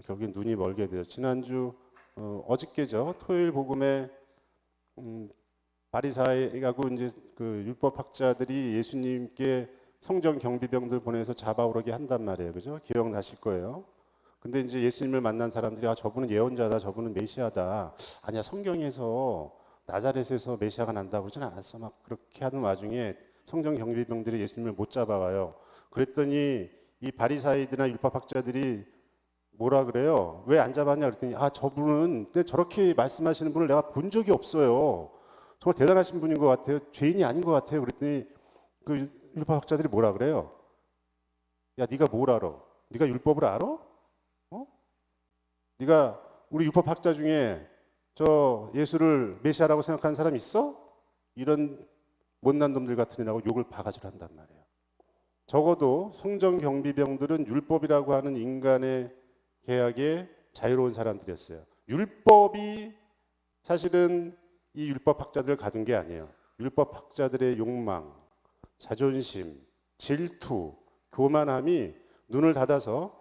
결국엔 눈이 멀게 돼요. 지난주 어저께죠. 토요일 복음에 바리사이하고 이제 그 율법학자들이 예수님께 성전 경비병들 보내서 잡아오르게 한단 말이에요. 그죠? 기억나실 거예요. 근데 이제 예수님을 만난 사람들이, 아, 저분은 예언자다, 저분은 메시아다. 아니야, 성경에서 나자렛에서 메시아가 난다고 그러진 않았어. 막 그렇게 하는 와중에 성전 경비병들이 예수님을 못 잡아와요. 그랬더니 이 바리사이들이나 율법학자들이 뭐라 그래요? 왜 안 잡았냐 그랬더니, 아, 저분은 저렇게 말씀하시는 분을 내가 본 적이 없어요. 정말 대단하신 분인 것 같아요. 죄인이 아닌 것 같아요. 그랬더니 그 율법학자들이 뭐라 그래요? 야, 네가 뭘 알아? 네가 율법을 알아? 네가 우리 율법학자 중에 저 예수를 메시아라고 생각하는 사람 있어? 이런 못난 놈들 같은 이라고 욕을 바가지로 한단 말이에요. 적어도 성전 경비병들은 율법이라고 하는 인간의 계약에 자유로운 사람들이었어요. 율법이 사실은 이 율법학자들을 가둔 게 아니에요. 율법학자들의 욕망, 자존심, 질투, 교만함이 눈을 닫아서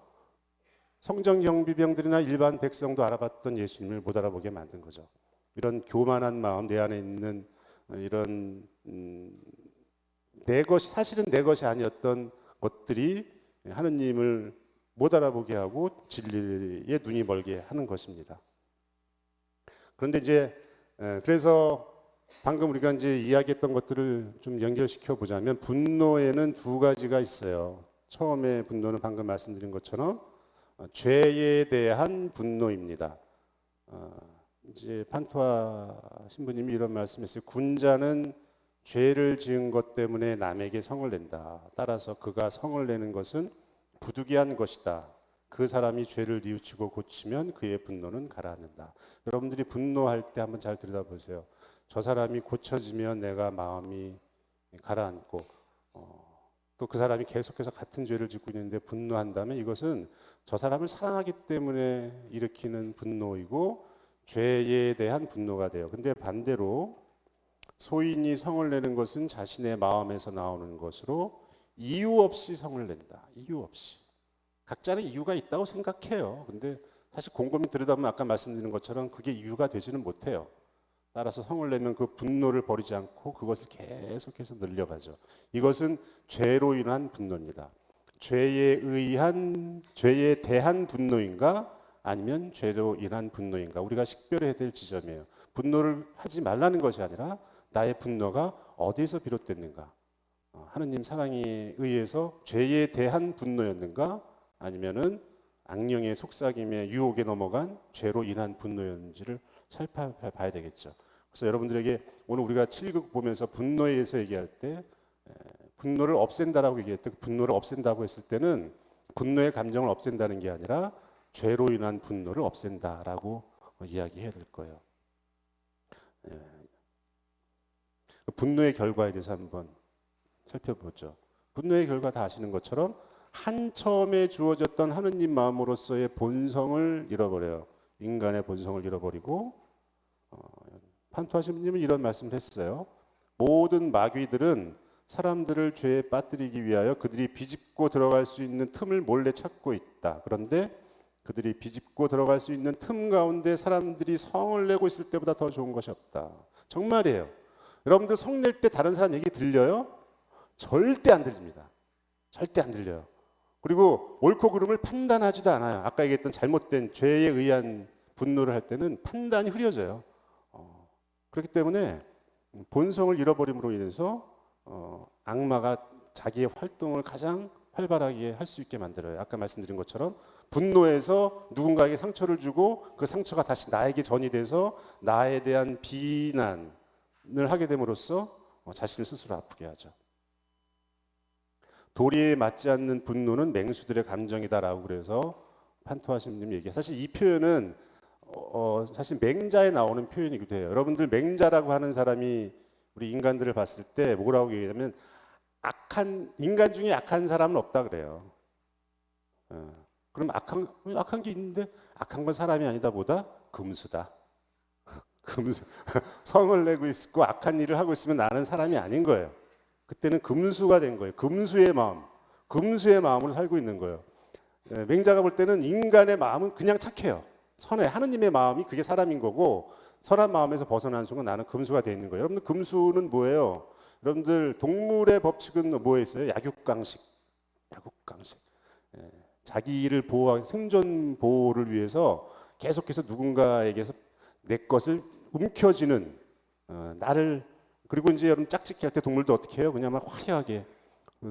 성전 경비병들이나 일반 백성도 알아봤던 예수님을 못 알아보게 만든 거죠. 이런 교만한 마음, 내 안에 있는 이런 내 것이, 사실은 내 것이 아니었던 것들이 하느님을 못 알아보게 하고 진리에 눈이 멀게 하는 것입니다. 그런데 이제 그래서 방금 우리가 이제 이야기했던 것들을 좀 연결시켜 보자면, 분노에는 두 가지가 있어요. 처음에 분노는 방금 말씀드린 것처럼 죄에 대한 분노입니다. 이제 판토아 신부님이 이런 말씀했어요. 군자는 죄를 지은 것 때문에 남에게 성을 낸다. 따라서 그가 성을 내는 것은 부득이한 것이다. 그 사람이 죄를 뉘우치고 고치면 그의 분노는 가라앉는다. 여러분들이 분노할 때 한번 잘 들여다보세요. 저 사람이 고쳐지면 내가 마음이 가라앉고 또 그 사람이 계속해서 같은 죄를 짓고 있는데 분노한다면 이것은 저 사람을 사랑하기 때문에 일으키는 분노이고 죄에 대한 분노가 돼요. 근데 반대로 소인이 성을 내는 것은 자신의 마음에서 나오는 것으로 이유 없이 성을 낸다. 이유 없이. 각자는 이유가 있다고 생각해요. 근데 사실 곰곰이 들여다보면 아까 말씀드린 것처럼 그게 이유가 되지는 못해요. 따라서 성을 내면 그 분노를 버리지 않고 그것을 계속해서 늘려가죠. 이것은 죄로 인한 분노입니다. 죄에 대한 분노인가 아니면 죄로 인한 분노인가 우리가 식별해야 될 지점이에요. 분노를 하지 말라는 것이 아니라 나의 분노가 어디에서 비롯됐는가? 하느님 사랑에 의해서 죄에 대한 분노였는가 아니면은 악령의 속삭임에 유혹에 넘어간 죄로 인한 분노였는지를 살펴봐야 되겠죠. 그래서 여러분들에게 오늘 우리가 7국 보면서 분노에 의해서 얘기할 때 분노를 없앤다라고 얘기할 때 분노를 없앤다고 했을 때는 분노의 감정을 없앤다는 게 아니라 죄로 인한 분노를 없앤다라고 이야기해야 될 거예요. 분노의 결과에 대해서 한번 살펴보죠. 분노의 결과 다 아시는 것처럼 한처음에 주어졌던 하느님 마음으로서의 본성을 잃어버려요. 인간의 본성을 잃어버리고 판토하시님은 이런 말씀을 했어요. 모든 마귀들은 사람들을 죄에 빠뜨리기 위하여 그들이 비집고 들어갈 수 있는 틈을 몰래 찾고 있다. 그런데 그들이 비집고 들어갈 수 있는 틈 가운데 사람들이 성을 내고 있을 때보다 더 좋은 것이 없다. 정말이에요. 여러분들 성 낼 때 다른 사람 얘기 들려요? 절대 안 들립니다. 절대 안 들려요. 그리고 옳고 그름을 판단하지도 않아요. 아까 얘기했던 잘못된 죄에 의한 분노를 할 때는 판단이 흐려져요. 그렇기 때문에 본성을 잃어버림으로 인해서 악마가 자기의 활동을 가장 활발하게 할 수 있게 만들어요. 아까 말씀드린 것처럼 분노해서 누군가에게 상처를 주고 그 상처가 다시 나에게 전이 돼서 나에 대한 비난을 하게 됨으로써 자신을 스스로 아프게 하죠. 도리에 맞지 않는 분노는 맹수들의 감정이다라고 그래서 판토하시님 얘기해요. 사실 이 표현은 사실 맹자에 나오는 표현이기도 해요. 여러분들 맹자라고 하는 사람이 우리 인간들을 봤을 때 뭐라고 얘기하냐면 인간 중에 악한 사람은 없다 그래요. 그럼 악한 게 있는데 악한 건 사람이 아니다 보다 금수다. 금수 성을 내고 있고 악한 일을 하고 있으면 나는 사람이 아닌 거예요. 그때는 금수가 된 거예요. 금수의 마음으로 살고 있는 거예요. 맹자가 볼 때는 인간의 마음은 그냥 착해요. 선해. 하느님의 마음이 그게 사람인 거고 선한 마음에서 벗어난 순간 나는 금수가 되어 있는 거예요. 여러분들 금수는 뭐예요? 여러분들 동물의 법칙은 뭐에 있어요? 약육강식. 자기를 보호하기 생존 보호를 위해서 계속해서 누군가에게서 내 것을 움켜쥐는 나를 그리고 이제 여러분 짝짓기 할 때 동물도 어떻게 해요? 그냥 막 화려하게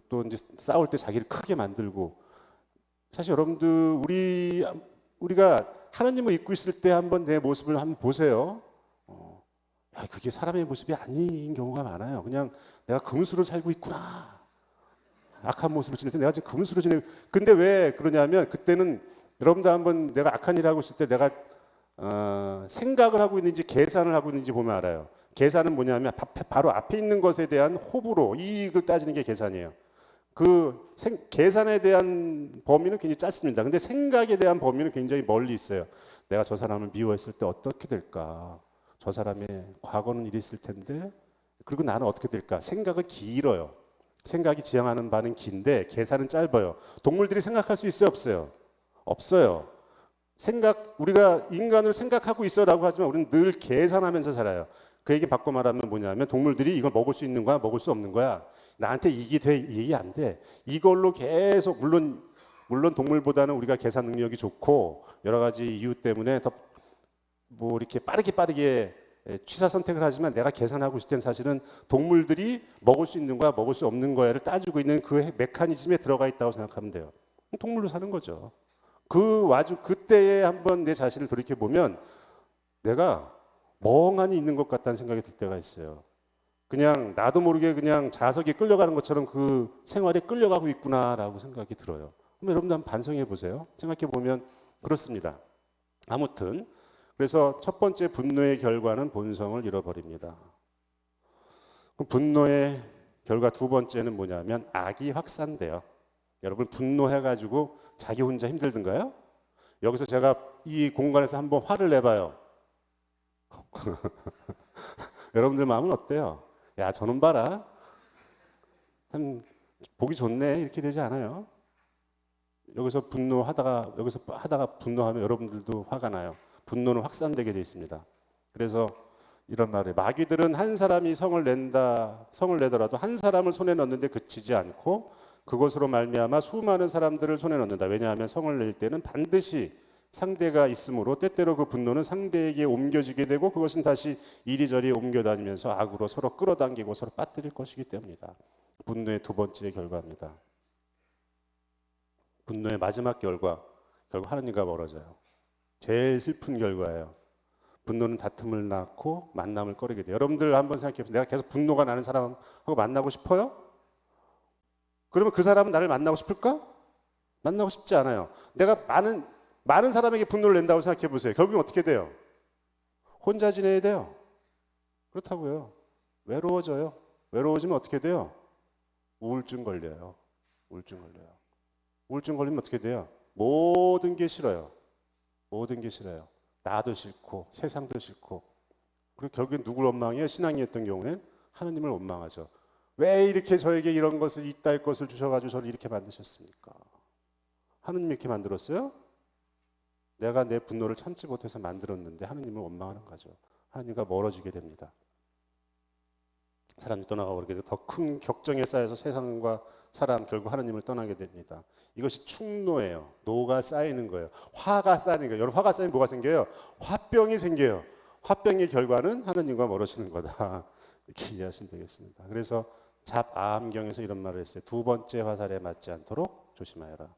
또 이제 싸울 때 자기를 크게 만들고 사실 여러분들 우리가 하나님을 잊고 있을 때 한번 내 모습을 한번 보세요. 그게 사람의 모습이 아닌 경우가 많아요. 그냥 내가 금수로 살고 있구나. 악한 모습을 지낼 때 내가 지금 금수로 지내고 근데 왜 그러냐면 그때는 여러분들 한번 내가 악한 일을 하고 있을 때 내가 생각을 하고 있는지 계산을 하고 있는지 보면 알아요. 계산은 뭐냐면 바로 앞에 있는 것에 대한 호불호, 이익을 따지는 게 계산이에요. 계산에 대한 범위는 굉장히 짧습니다. 근데 생각에 대한 범위는 굉장히 멀리 있어요. 내가 저 사람을 미워했을 때 어떻게 될까? 저 사람의 과거는 이랬을 텐데 그리고 나는 어떻게 될까? 생각은 길어요. 생각이 지향하는 바는 긴데 계산은 짧아요. 동물들이 생각할 수 있어요? 없어요? 없어요. 우리가 인간으로 생각하고 있어라고 하지만 우리는 늘 계산하면서 살아요. 그 얘기 바꿔 말하면 뭐냐면 동물들이 이걸 먹을 수 있는 거야? 먹을 수 없는 거야? 나한테 이익이 돼? 이익이 안 돼? 이걸로 계속 물론 동물보다는 우리가 계산 능력이 좋고 여러 가지 이유 때문에 더 뭐 이렇게 빠르게 취사 선택을 하지만 내가 계산하고 있을 땐 사실은 동물들이 먹을 수 있는 거야? 먹을 수 없는 거야를 따지고 있는 그 메커니즘에 들어가 있다고 생각하면 돼요. 동물로 사는 거죠. 그때에 한번 내 자신을 돌이켜 보면 내가 멍하니 있는 것 같다는 생각이 들 때가 있어요. 그냥 나도 모르게 그냥 자석에 끌려가는 것처럼 그 생활에 끌려가고 있구나라고 생각이 들어요. 그럼 여러분들 한번 반성해 보세요. 생각해 보면 그렇습니다. 아무튼 그래서 첫 번째 분노의 결과는 본성을 잃어버립니다. 그럼 분노의 결과 두 번째는 뭐냐면 악이 확산돼요. 여러분 분노해가지고 자기 혼자 힘들던가요? 여기서 제가 이 공간에서 한번 화를 내봐요. 여러분들 마음은 어때요? 야 저놈 봐라. 참 보기 좋네 이렇게 되지 않아요? 여기서 하다가 분노하면 여러분들도 화가 나요. 분노는 확산되게 돼 있습니다. 그래서 이런 말을 마귀들은 한 사람이 성을 내더라도 한 사람을 손에 넣는데 그치지 않고 그것으로 말미암아 수많은 사람들을 손에 넣는다. 왜냐하면 성을 낼 때는 반드시 상대가 있으므로 때때로 그 분노는 상대에게 옮겨지게 되고 그것은 다시 이리저리 옮겨다니면서 악으로 서로 끌어당기고 서로 빠뜨릴 것이기 때문이다. 분노의 두 번째 결과입니다. 분노의 마지막 결과, 결국 하나님과 멀어져요. 제일 슬픈 결과예요. 분노는 다툼을 낳고 만남을 꺼리게 돼요. 여러분들 한번 생각해 보세요. 내가 계속 분노가 나는 사람하고 만나고 싶어요? 그러면 그 사람은 나를 만나고 싶을까? 만나고 싶지 않아요. 내가 많은 사람에게 분노를 낸다고 생각해 보세요. 결국은 어떻게 돼요? 혼자 지내야 돼요. 그렇다고요. 외로워져요. 외로워지면 어떻게 돼요? 우울증 걸려요. 우울증 걸려요. 우울증 걸리면 어떻게 돼요? 모든 게 싫어요. 모든 게 싫어요. 나도 싫고 세상도 싫고. 그리고 결국엔 누굴 원망해요? 신앙이었던 경우는 하나님을 원망하죠. 왜 이렇게 저에게 이런 것을 이따의 것을 주셔가지고 저를 이렇게 만드셨습니까? 하나님이 이렇게 만들었어요? 내가 내 분노를 참지 못해서 만들었는데 하나님을 원망하는 거죠. 하나님과 멀어지게 됩니다. 사람이 떠나가고 그렇게 되고 더 큰 격정에 쌓여서 세상과 사람 결국 하나님을 떠나게 됩니다. 이것이 충노예요. 노가 쌓이는 거예요. 화가 쌓이는 거예요. 여러분 화가 쌓이면 뭐가 생겨요? 화병이 생겨요. 화병의 결과는 하나님과 멀어지는 거다. 이렇게 이해하시면 되겠습니다. 그래서 잡아함경에서 이런 말을 했어요. 두 번째 화살에 맞지 않도록 조심하여라.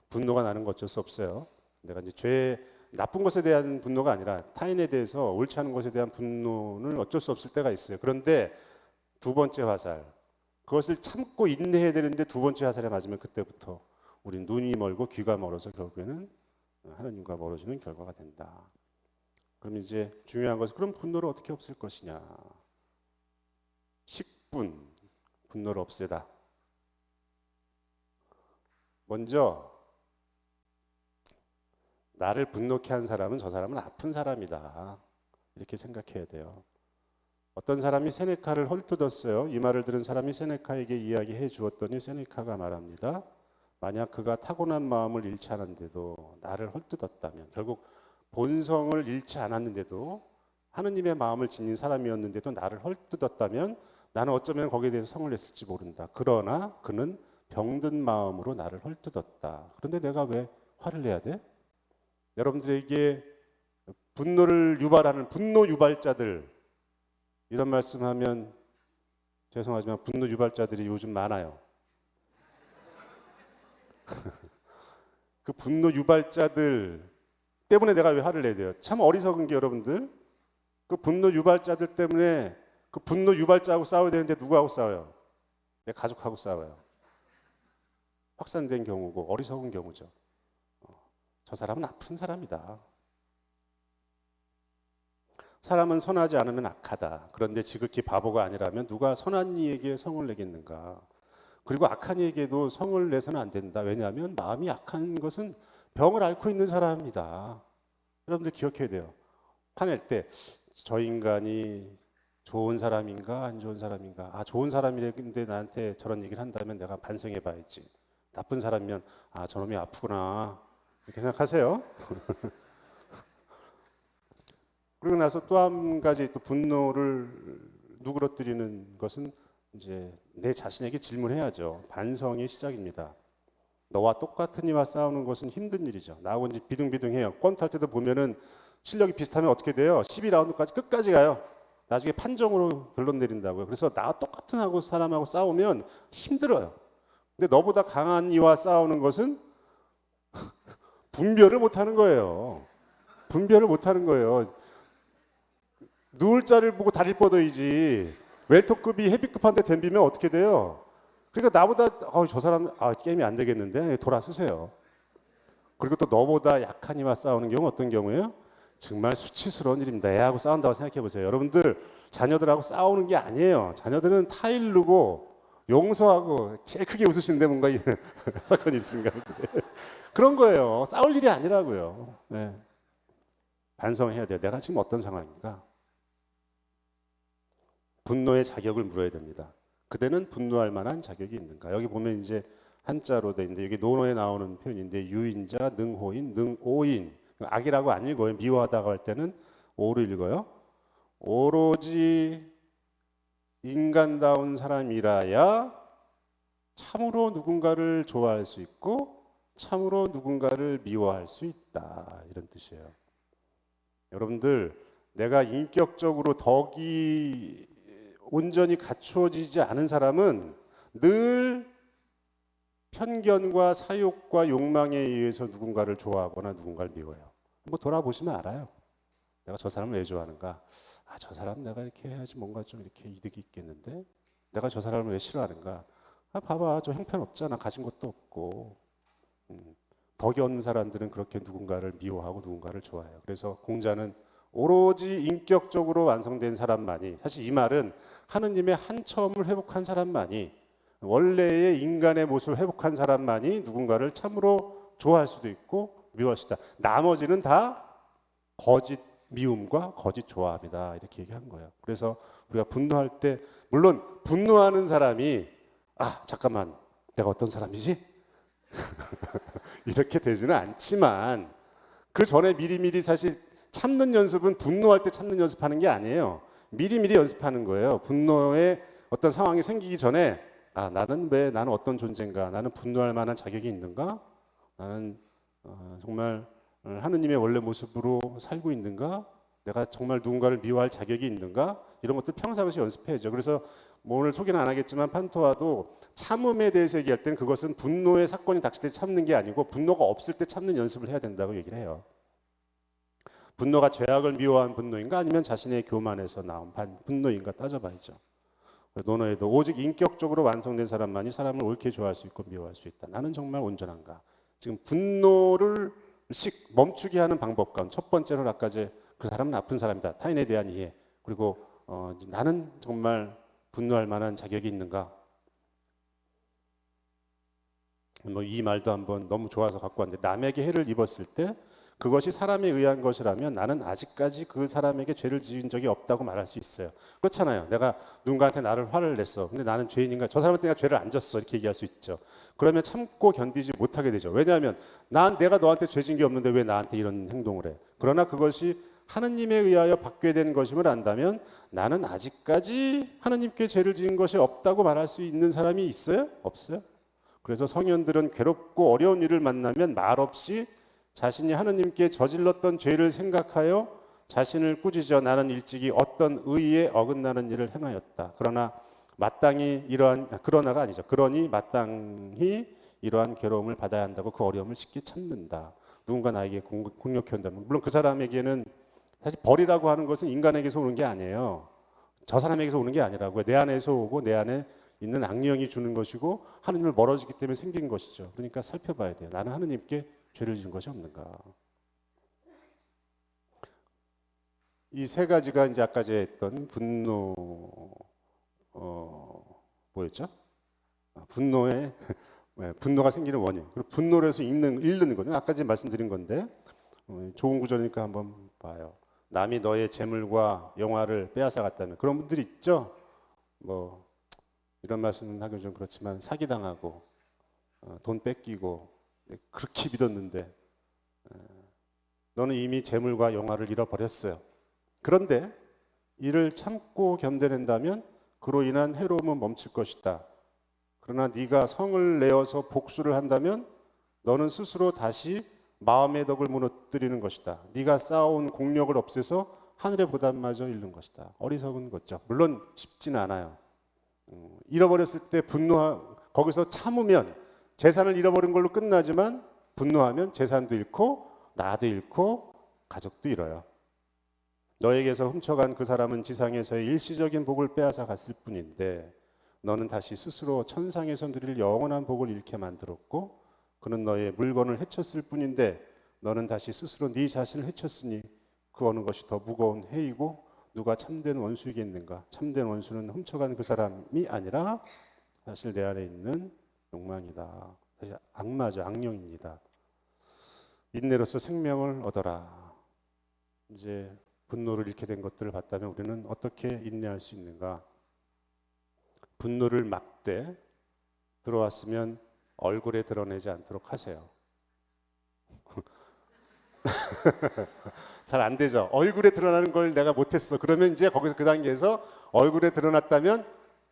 분노가 나는 거 어쩔 수 없어요. 내가 이제 나쁜 것에 대한 분노가 아니라 타인에 대해서 옳지 않은 것에 대한 분노는 어쩔 수 없을 때가 있어요. 그런데 두 번째 화살, 그것을 참고 인내해야 되는데 두 번째 화살에 맞으면 그때부터 우리 눈이 멀고 귀가 멀어서 결국에는 하나님과 멀어지는 결과가 된다. 그럼 이제 중요한 것은 그럼 분노를 어떻게 없앨 것이냐. 분노를 없애다. 먼저 나를 분노케 한 사람은 저 사람은 아픈 사람이다. 이렇게 생각해야 돼요. 어떤 사람이 세네카를 헐뜯었어요. 이 말을 들은 사람이 세네카에게 이야기해 주었더니 세네카가 말합니다. 만약 그가 타고난 마음을 잃지 않았는데도 나를 헐뜯었다면, 결국 본성을 잃지 않았는데도 하느님의 마음을 지닌 사람이었는데도 나를 헐뜯었다면 나는 어쩌면 거기에 대해서 성을 냈을지 모른다. 그러나 그는 병든 마음으로 나를 헐뜯었다. 그런데 내가 왜 화를 내야 돼? 여러분들에게 분노를 유발하는 분노 유발자들, 이런 말씀하면 죄송하지만 분노 유발자들이 요즘 많아요. 그 분노 유발자들 때문에 내가 왜 화를 내야 돼요? 참 어리석은 게 여러분들, 그 분노 유발자들 때문에 그 분노 유발자하고 싸워야 되는데 누구하고 싸워요? 내 가족하고 싸워요. 확산된 경우고 어리석은 경우죠. 저 사람은 아픈 사람이다. 사람은 선하지 않으면 악하다. 그런데 지극히 바보가 아니라면 누가 선한 이에게 성을 내겠는가. 그리고 악한 이에게도 성을 내서는 안 된다. 왜냐하면 마음이 악한 것은 병을 앓고 있는 사람입니다. 여러분들 기억해야 돼요. 화낼 때 저 인간이 좋은 사람인가 안 좋은 사람인가. 아 좋은 사람이랬는데 나한테 저런 얘기를 한다면 내가 반성해 봐야지. 나쁜 사람이면 아 저놈이 아프구나 이렇게 생각하세요. 그리고 나서 또 한 가지 또 분노를 누그러뜨리는 것은 이제 내 자신에게 질문해야죠. 반성의 시작입니다. 너와 똑같은 이와 싸우는 것은 힘든 일이죠. 나하고 이제 비등비등해요. 권 탈 때도 보면은 실력이 비슷하면 어떻게 돼요? 12라운드까지 끝까지 가요. 나중에 판정으로 결론 내린다고요. 그래서 나와 똑같은 사람하고 싸우면 힘들어요. 근데 너보다 강한 이와 싸우는 것은 분별을 못하는 거예요. 분별을 못하는 거예요. 누울 자를 보고 다리를 뻗어야지. 웰터급이 헤비급한테 덤비면 어떻게 돼요? 그러니까 나보다 저 사람 게임이 안 되겠는데 돌아서세요. 그리고 또 너보다 약한 이와 싸우는 경우 어떤 경우예요? 정말 수치스러운 일입니다. 애하고 싸운다고 생각해 보세요. 여러분들 자녀들하고 싸우는 게 아니에요. 자녀들은 타일르고 용서하고 제일 크게 웃으시는데 뭔가 사건이 있습니까? 그런 거예요. 싸울 일이 아니라고요. 네. 반성해야 돼요. 내가 지금 어떤 상황인가? 분노의 자격을 물어야 됩니다. 그대는 분노할 만한 자격이 있는가? 여기 보면 이제 한자로 돼 있는데 여기 논어에 나오는 표현인데 유인자, 능호인, 능오인. 악이라고 안 읽어요. 미워하다고 할 때는 오를 읽어요. 오로지 인간다운 사람이라야 참으로 누군가를 좋아할 수 있고 참으로 누군가를 미워할 수 있다. 이런 뜻이에요. 여러분들 내가 인격적으로 덕이 온전히 갖추어지지 않은 사람은 늘 편견과 사욕과 욕망에 의해서 누군가를 좋아하거나 누군가를 미워해요. 한번 돌아보시면 알아요. 내가 저 사람을 왜 좋아하는가? 저 사람 내가 이렇게 해야지 뭔가 좀 이렇게 이득이 있겠는데? 내가 저 사람을 왜 싫어하는가? 봐봐, 저 형편없잖아. 가진 것도 없고. 덕이 없는 사람들은 그렇게 누군가를 미워하고 누군가를 좋아해요. 그래서 공자는 오로지 인격적으로 완성된 사람만이, 사실 이 말은 하느님의 한 처음을 회복한 사람만이, 원래의 인간의 모습을 회복한 사람만이 누군가를 참으로 좋아할 수도 있고 미워할 수도 있다. 나머지는 다 거짓 미움과 거짓 좋아합니다. 이렇게 얘기한 거예요. 그래서 우리가 분노할 때 물론 분노하는 사람이 잠깐만 내가 어떤 사람이지? 이렇게 되지는 않지만 그 전에 미리미리 사실 참는 연습은 분노할 때 참는 연습하는 게 아니에요. 미리미리 연습하는 거예요. 분노의 어떤 상황이 생기기 전에 나는 어떤 존재인가? 나는 분노할 만한 자격이 있는가? 나는 정말 하느님의 원래 모습으로 살고 있는가? 내가 정말 누군가를 미워할 자격이 있는가? 이런 것들 평상시 연습해야죠. 그래서 오늘 소개는 안 하겠지만 판토와도 참음에 대해서 얘기할 때는 그것은 분노의 사건이 닥칠 때 참는 게 아니고 분노가 없을 때 참는 연습을 해야 된다고 얘기를 해요. 분노가 죄악을 미워한 분노인가 아니면 자신의 교만에서 나온 분노인가 따져봐야죠. 논어에도 오직 인격적으로 완성된 사람만이 사람을 옳게 좋아할 수 있고 미워할 수 있다. 나는 정말 온전한가? 지금 분노를 멈추게 하는 방법 가운데 첫 번째는 아까 그 사람은 아픈 사람이다. 타인에 대한 이해. 그리고 나는 정말 분노할 만한 자격이 있는가? 이 말도 한번 너무 좋아서 갖고 왔는데 남에게 해를 입었을 때 그것이 사람에 의한 것이라면 나는 아직까지 그 사람에게 죄를 지은 적이 없다고 말할 수 있어요. 그렇잖아요. 내가 누군가한테 나를 화를 냈어. 근데 나는 죄인인가? 저 사람한테 내가 죄를 안 졌어. 이렇게 얘기할 수 있죠. 그러면 참고 견디지 못하게 되죠. 왜냐하면 내가 너한테 죄 진 게 없는데 왜 나한테 이런 행동을 해? 그러나 그것이 하느님에 의하여 받게 된 것임을 안다면 나는 아직까지 하느님께 죄를 지은 것이 없다고 말할 수 있는 사람이 있어요? 없어요? 그래서 성현들은 괴롭고 어려운 일을 만나면 말없이 자신이 하느님께 저질렀던 죄를 생각하여 자신을 꾸짖어 나는 일찍이 어떤 의에 어긋나는 일을 행하였다. 그러니 마땅히 이러한 괴로움을 받아야 한다고 그 어려움을 쉽게 참는다. 누군가 나에게 공격해 온다면 물론 그 사람에게는 사실 벌이라고 하는 것은 인간에게서 오는 게 아니에요. 저 사람에게서 오는 게 아니라고요. 내 안에서 오고 내 안에 있는 악령이 주는 것이고 하느님을 멀어지기 때문에 생긴 것이죠. 그러니까 살펴봐야 돼요. 나는 하느님께 죄를 지은 것이 없는가. 이 세 가지가 이제 아까 했던 분노 뭐였죠? 분노가 생기는 원인. 그리고 분노를 해서 잃는 거죠. 아까 전에 말씀드린 건데 좋은 구절이니까 한번 봐요. 남이 너의 재물과 영화를 빼앗아 갔다면 그런 분들이 있죠. 이런 말씀은 하기 좀 그렇지만 사기당하고 돈 뺏기고 그렇게 믿었는데 너는 이미 재물과 영화를 잃어버렸어요. 그런데 이를 참고 견뎌낸다면 그로 인한 해로움은 멈출 것이다. 그러나 네가 성을 내어서 복수를 한다면 너는 스스로 다시 마음의 덕을 무너뜨리는 것이다. 네가 쌓아온 공력을 없애서 하늘의 보답마저 잃는 것이다. 어리석은 거죠. 물론 쉽지는 않아요. 잃어버렸을 때 거기서 참으면 재산을 잃어버린 걸로 끝나지만 분노하면 재산도 잃고 나도 잃고 가족도 잃어요. 너에게서 훔쳐간 그 사람은 지상에서의 일시적인 복을 빼앗아 갔을 뿐인데 너는 다시 스스로 천상에서 누릴 영원한 복을 잃게 만들었고 그는 너의 물건을 해쳤을 뿐인데 너는 다시 스스로 네 자신을 해쳤으니 그 어느 것이 더 무거운 해이고 누가 참된 원수이겠는가. 참된 원수는 훔쳐간 그 사람이 아니라 사실 내 안에 있는 욕망이다. 사실 악마죠. 악령입니다. 인내로서 생명을 얻어라. 이제 분노를 잃게 된 것들을 봤다면 우리는 어떻게 인내할 수 있는가? 분노를 막되 들어왔으면 얼굴에 드러내지 않도록 하세요. 잘 안 되죠. 얼굴에 드러나는 걸 내가 못했어. 그러면 이제 거기서 그 단계에서 얼굴에 드러났다면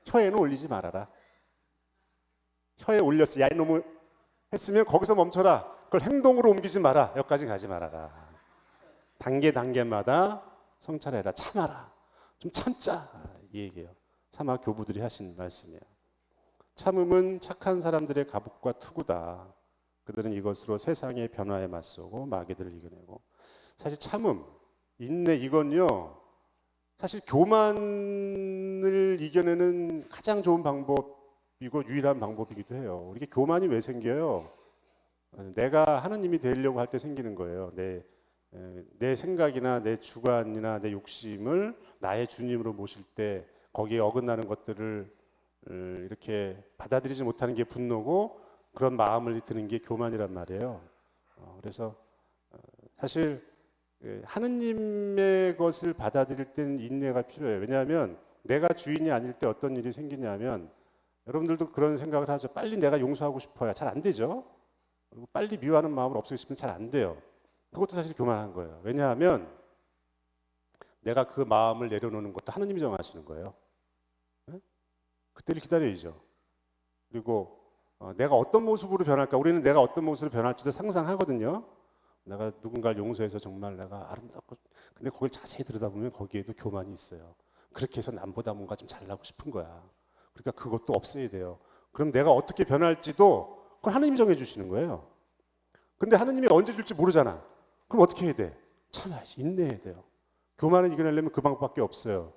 혀에는 올리지 말아라. 혀에 올렸어. 야 이놈을 했으면 거기서 멈춰라. 그걸 행동으로 옮기지 마라. 여기까지 가지 말아라. 단계마다 성찰해라. 참아라. 좀 참자. 이 얘기예요. 사마 교부들이 하신 말씀이에요. 참음은 착한 사람들의 가복과 투구다. 그들은 이것으로 세상의 변화에 맞서고 마귀들을 이겨내고. 사실 참음, 인내 이건요. 사실 교만을 이겨내는 가장 좋은 방법이고 유일한 방법이기도 해요. 우리가 교만이 왜 생겨요? 내가 하느님이 되려고 할 때 생기는 거예요. 내 생각이나 내 주관이나 내 욕심을 나의 주님으로 모실 때 거기에 어긋나는 것들을 이렇게 받아들이지 못하는 게 분노고 그런 마음을 드는 게 교만이란 말이에요. 그래서 사실 하느님의 것을 받아들일 때는 인내가 필요해요. 왜냐하면 내가 주인이 아닐 때 어떤 일이 생기냐면 여러분들도 그런 생각을 하죠. 빨리 내가 용서하고 싶어야 잘 안 되죠. 그리고 빨리 미워하는 마음을 없애고 싶으면 잘 안 돼요. 그것도 사실 교만한 거예요. 왜냐하면 내가 그 마음을 내려놓는 것도 하느님이 정하시는 거예요. 그때를 기다려야죠. 그리고 내가 어떤 모습으로 변할까? 우리는 내가 어떤 모습으로 변할지도 상상하거든요. 내가 누군가를 용서해서 정말 내가 아름답고 근데 거길 자세히 들여다보면 거기에도 교만이 있어요. 그렇게 해서 남보다 뭔가 좀 잘나고 싶은 거야. 그러니까 그것도 없애야 돼요. 그럼 내가 어떻게 변할지도 그걸 하느님이 정해주시는 거예요. 근데 하느님이 언제 줄지 모르잖아. 그럼 어떻게 해야 돼? 참아야지. 인내해야 돼요. 교만을 이겨내려면 그 방법밖에 없어요.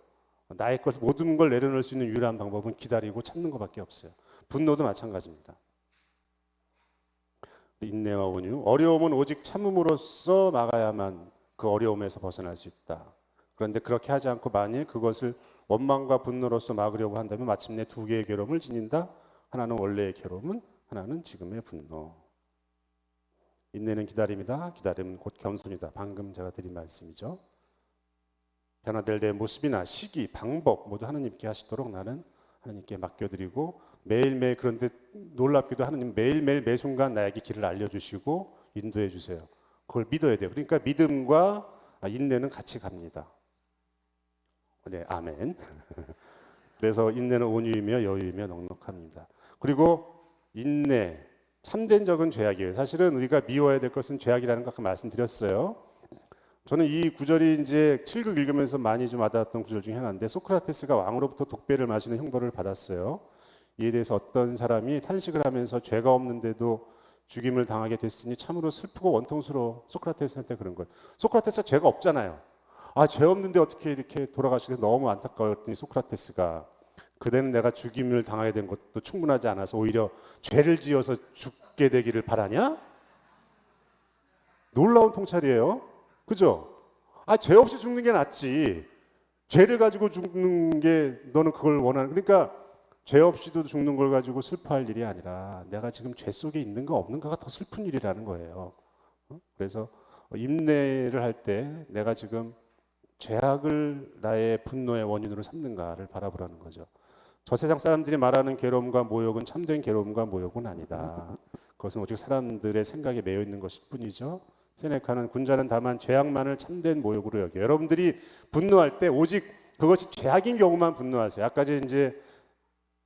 나의 것 모든 걸 내려놓을 수 있는 유일한 방법은 기다리고 참는 것밖에 없어요. 분노도 마찬가지입니다. 인내와 온유, 어려움은 오직 참음으로써 막아야만 그 어려움에서 벗어날 수 있다. 그런데 그렇게 하지 않고 만일 그것을 원망과 분노로서 막으려고 한다면 마침내 두 개의 괴로움을 지닌다. 하나는 원래의 괴로움, 하나는 지금의 분노. 인내는 기다림이다. 기다림은 곧 겸손이다. 방금 제가 드린 말씀이죠. 변화될 내 모습이나 시기, 방법 모두 하나님께 하시도록 나는 하나님께 맡겨드리고 매일매일 그런데 놀랍게도 하나님 매일매일 매 순간 나에게 길을 알려주시고 인도해 주세요. 그걸 믿어야 돼요. 그러니까 믿음과 인내는 같이 갑니다. 네, 아멘. 그래서 인내는 온유이며 여유이며 넉넉합니다. 그리고 인내, 참된 적은 죄악이에요. 사실은 우리가 미워해야 될 것은 죄악이라는 거 아까 말씀드렸어요. 저는 이 구절이 이제 7급 읽으면서 많이 좀 와닿았던 구절 중에 하나인데 소크라테스가 왕으로부터 독배를 마시는 형벌을 받았어요. 이에 대해서 어떤 사람이 탄식을 하면서 죄가 없는데도 죽임을 당하게 됐으니 참으로 슬프고 원통스러워. 소크라테스한테 그런 거예요. 소크라테스가 죄가 없잖아요. 죄 없는데 어떻게 이렇게 돌아가시는데 너무 안타까웠더니 소크라테스가 그대는 내가 죽임을 당하게 된 것도 충분하지 않아서 오히려 죄를 지어서 죽게 되기를 바라냐? 놀라운 통찰이에요. 그죠? 죄 없이 죽는 게 낫지. 죄를 가지고 죽는 게 너는 그걸 원하는. 그러니까 죄 없이도 죽는 걸 가지고 슬퍼할 일이 아니라 내가 지금 죄 속에 있는가 없는가가 더 슬픈 일이라는 거예요. 그래서 인내를 할 때 내가 지금 죄악을 나의 분노의 원인으로 삼는가를 바라보라는 거죠. 저 세상 사람들이 말하는 괴로움과 모욕은 참된 괴로움과 모욕은 아니다. 그것은 오직 사람들의 생각에 매여 있는 것일 뿐이죠. 세네카는 군자는 다만 죄악만을 참된 모욕으로 여겨. 여러분들이 분노할 때 오직 그것이 죄악인 경우만 분노하세요. 아까 이제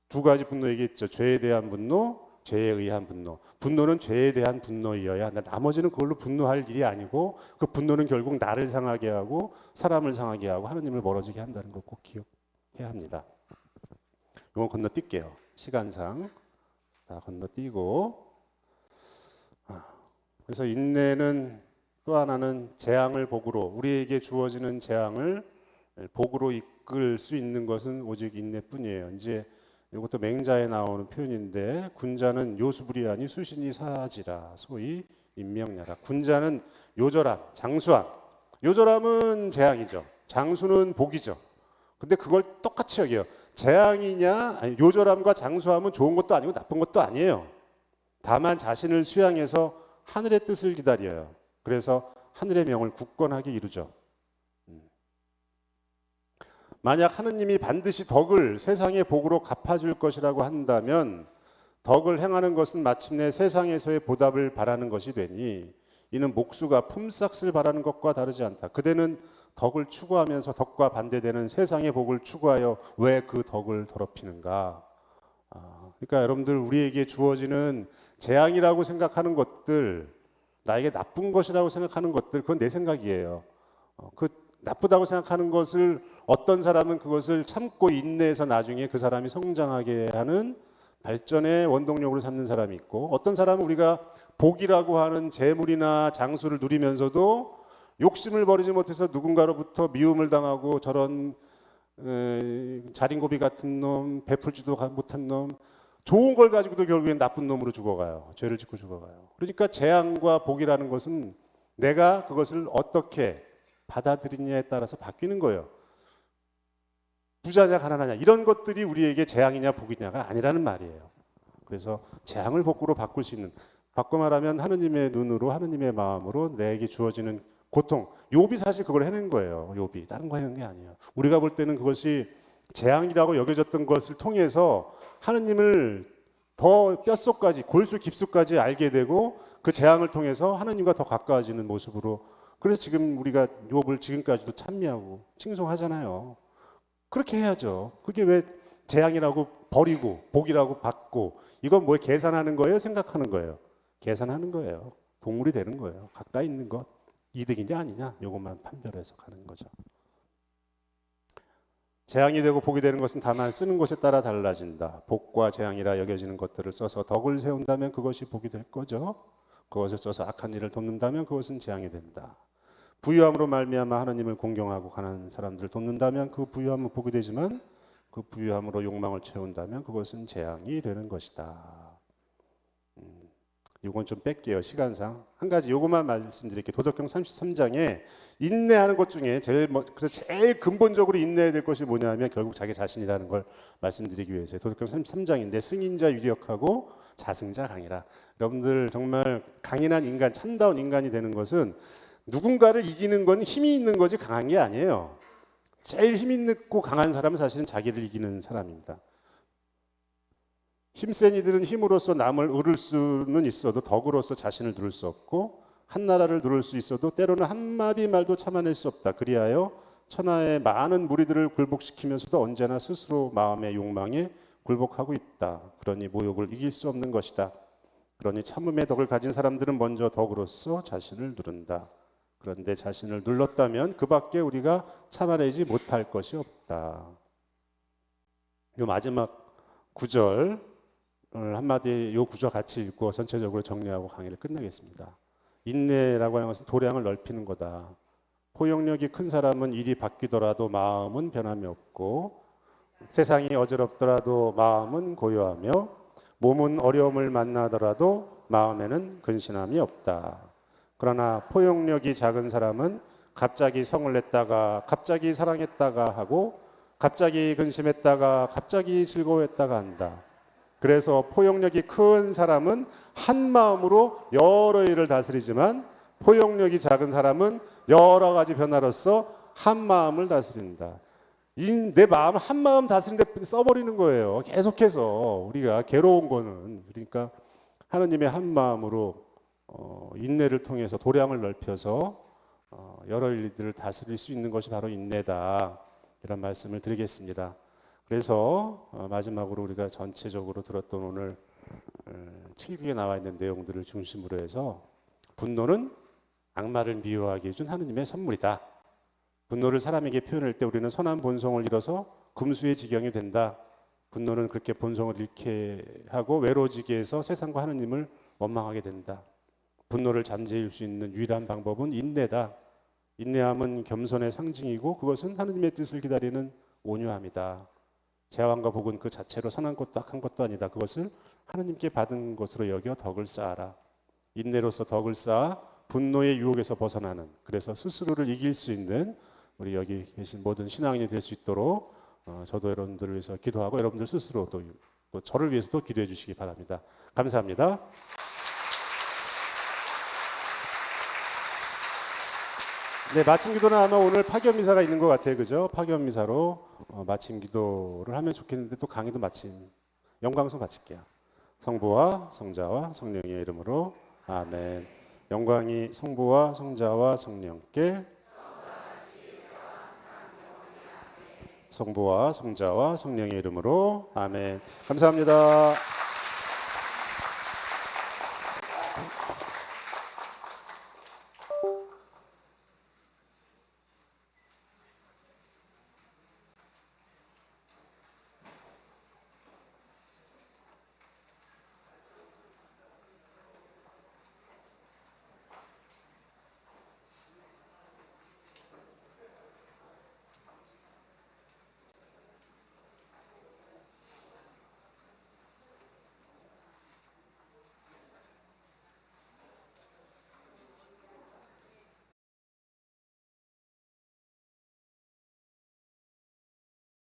두 가지 분노 얘기했죠. 죄에 대한 분노, 죄에 의한 분노. 분노는 죄에 대한 분노이어야 한다. 나머지는 그걸로 분노할 일이 아니고 그 분노는 결국 나를 상하게 하고 사람을 상하게 하고 하느님을 멀어지게 한다는 걸 꼭 기억해야 합니다. 이건 건너뛸게요. 시간상. 다 건너뛰고. 그래서 인내는 또 하나는 재앙을 복으로 우리에게 주어지는 재앙을 복으로 이끌 수 있는 것은 오직 인내뿐이에요. 이제 이것도 맹자에 나오는 표현인데 군자는 요수불이하니 수신이 사지라 소위 인명야라. 군자는 요절함, 장수함. 요절함은 재앙이죠. 장수는 복이죠. 근데 그걸 똑같이 여겨요. 재앙이냐, 아니, 요절함과 장수함은 좋은 것도 아니고 나쁜 것도 아니에요. 다만 자신을 수양해서 하늘의 뜻을 기다려요. 그래서 하늘의 명을 굳건하게 이루죠. 만약 하느님이 반드시 덕을 세상의 복으로 갚아줄 것이라고 한다면 덕을 행하는 것은 마침내 세상에서의 보답을 바라는 것이 되니 이는 목수가 품삯을 바라는 것과 다르지 않다. 그대는 덕을 추구하면서 덕과 반대되는 세상의 복을 추구하여 왜 그 덕을 더럽히는가? 그러니까 여러분들 우리에게 주어지는 재앙이라고 생각하는 것들, 나에게 나쁜 것이라고 생각하는 것들, 그건 내 생각이에요. 그 나쁘다고 생각하는 것을 어떤 사람은 그것을 참고 인내해서 나중에 그 사람이 성장하게 하는 발전의 원동력으로 삼는 사람이 있고, 어떤 사람은 우리가 복이라고 하는 재물이나 장수를 누리면서도 욕심을 버리지 못해서 누군가로부터 미움을 당하고 저런 자린고비 같은 놈, 베풀지도 못한 놈, 좋은 걸 가지고도 결국엔 나쁜 놈으로 죽어가요. 죄를 짓고 죽어가요. 그러니까 재앙과 복이라는 것은 내가 그것을 어떻게 받아들이냐에 따라서 바뀌는 거예요. 부자냐 가난하냐 이런 것들이 우리에게 재앙이냐 복이냐가 아니라는 말이에요. 그래서 재앙을 복으로 바꿀 수 있는, 바꿔 말하면 하느님의 눈으로 하느님의 마음으로 내게 주어지는 고통. 욥이 사실 그걸 해낸 거예요. 욥이 다른 거 해낸 게 아니에요. 우리가 볼 때는 그것이 재앙이라고 여겨졌던 것을 통해서 하느님을 더 뼛속까지 골수 깊숙까지 알게 되고 그 재앙을 통해서 하느님과 더 가까워지는 모습으로, 그래서 지금 우리가 욥을 지금까지도 찬미하고 칭송하잖아요. 그렇게 해야죠. 그게 왜 재앙이라고 버리고 복이라고 받고, 이건 뭐 계산하는 거예요? 생각하는 거예요? 계산하는 거예요. 동물이 되는 거예요. 가까이 있는 것 이득이냐 아니냐 이것만 판별해서 가는 거죠. 재앙이 되고 복이 되는 것은 다만 쓰는 곳에 따라 달라진다. 복과 재앙이라 여겨지는 것들을 써서 덕을 세운다면 그것이 복이 될 거죠. 그것을 써서 악한 일을 돕는다면 그것은 재앙이 된다. 부유함으로 말미암아 하나님을 공경하고 가난한 사람들을 돕는다면 그 부유함은 복이 되지만 그 부유함으로 욕망을 채운다면 그것은 재앙이 되는 것이다. 이건 좀 뺄게요. 시간상. 한 가지 요것만 말씀드릴게요. 도덕경 33장에 인내하는 것 중에 그래서 제일 근본적으로 인내해야 될 것이 뭐냐면 결국 자기 자신이라는 걸 말씀드리기 위해서요. 도덕경 33장인데 승인자 유력하고 자승자 강이라. 여러분들 정말 강인한 인간, 참다운 인간이 되는 것은 누군가를 이기는 건 힘이 있는 거지 강한 게 아니에요. 제일 힘 있고 강한 사람은 사실은 자기를 이기는 사람입니다. 힘센 이들은 힘으로써 남을 으를 수는 있어도 덕으로서 자신을 누를 수 없고, 한 나라를 누를 수 있어도 때로는 한마디 말도 참아낼 수 없다. 그리하여 천하의 많은 무리들을 굴복시키면서도 언제나 스스로 마음의 욕망에 굴복하고 있다. 그러니 모욕을 이길 수 없는 것이다. 그러니 참음의 덕을 가진 사람들은 먼저 덕으로서 자신을 누른다. 그런데 자신을 눌렀다면 그 밖에 우리가 참아내지 못할 것이 없다. 이 마지막 구절 한마디 요 구절 같이 읽고 전체적으로 정리하고 강의를 끝내겠습니다. 인내라고 하는 것은 도량을 넓히는 거다. 포용력이 큰 사람은 일이 바뀌더라도 마음은 변함이 없고, 세상이 어지럽더라도 마음은 고요하며, 몸은 어려움을 만나더라도 마음에는 근신함이 없다. 그러나 포용력이 작은 사람은 갑자기 성을 냈다가 갑자기 사랑했다가 하고, 갑자기 근심했다가 갑자기 즐거워했다가 한다. 그래서 포용력이 큰 사람은 한 마음으로 여러 일을 다스리지만 포용력이 작은 사람은 여러 가지 변화로서 한 마음을 다스린다. 내 마음을 한 마음 다스리는데 써버리는 거예요. 계속해서 우리가 괴로운 거는. 그러니까 하나님의 한 마음으로 인내를 통해서 도량을 넓혀서 여러 일들을 다스릴 수 있는 것이 바로 인내다. 이런 말씀을 드리겠습니다. 그래서 마지막으로 우리가 전체적으로 들었던 오늘 7기에 나와 있는 내용들을 중심으로 해서 분노는 악마를 미워하게 해준 하느님의 선물이다. 분노를 사람에게 표현할 때 우리는 선한 본성을 잃어서 금수의 지경이 된다. 분노는 그렇게 본성을 잃게 하고 외로워지게 해서 세상과 하느님을 원망하게 된다. 분노를 잠재울 수 있는 유일한 방법은 인내다. 인내함은 겸손의 상징이고 그것은 하느님의 뜻을 기다리는 온유함이다. 재앙과 복은 그 자체로 선한 것도 악한 것도 아니다. 그것을 하나님께 받은 것으로 여겨 덕을 쌓아라. 인내로서 덕을 쌓아 분노의 유혹에서 벗어나는, 그래서 스스로를 이길 수 있는 우리 여기 계신 모든 신앙인이 될 수 있도록 저도 여러분들을 위해서 기도하고 여러분들 스스로 또 저를 위해서도 기도해 주시기 바랍니다. 감사합니다. 네, 마침 기도는 아마 오늘 파견 미사가 있는 것 같아요, 그죠? 파견 미사로 마침 기도를 하면 좋겠는데 또 강의도 마침 영광송 바칠게요. 성부와 성자와 성령의 이름으로 아멘. 영광이 성부와 성자와 성령께, 성부와 성자와 성령의 이름으로 아멘. 감사합니다.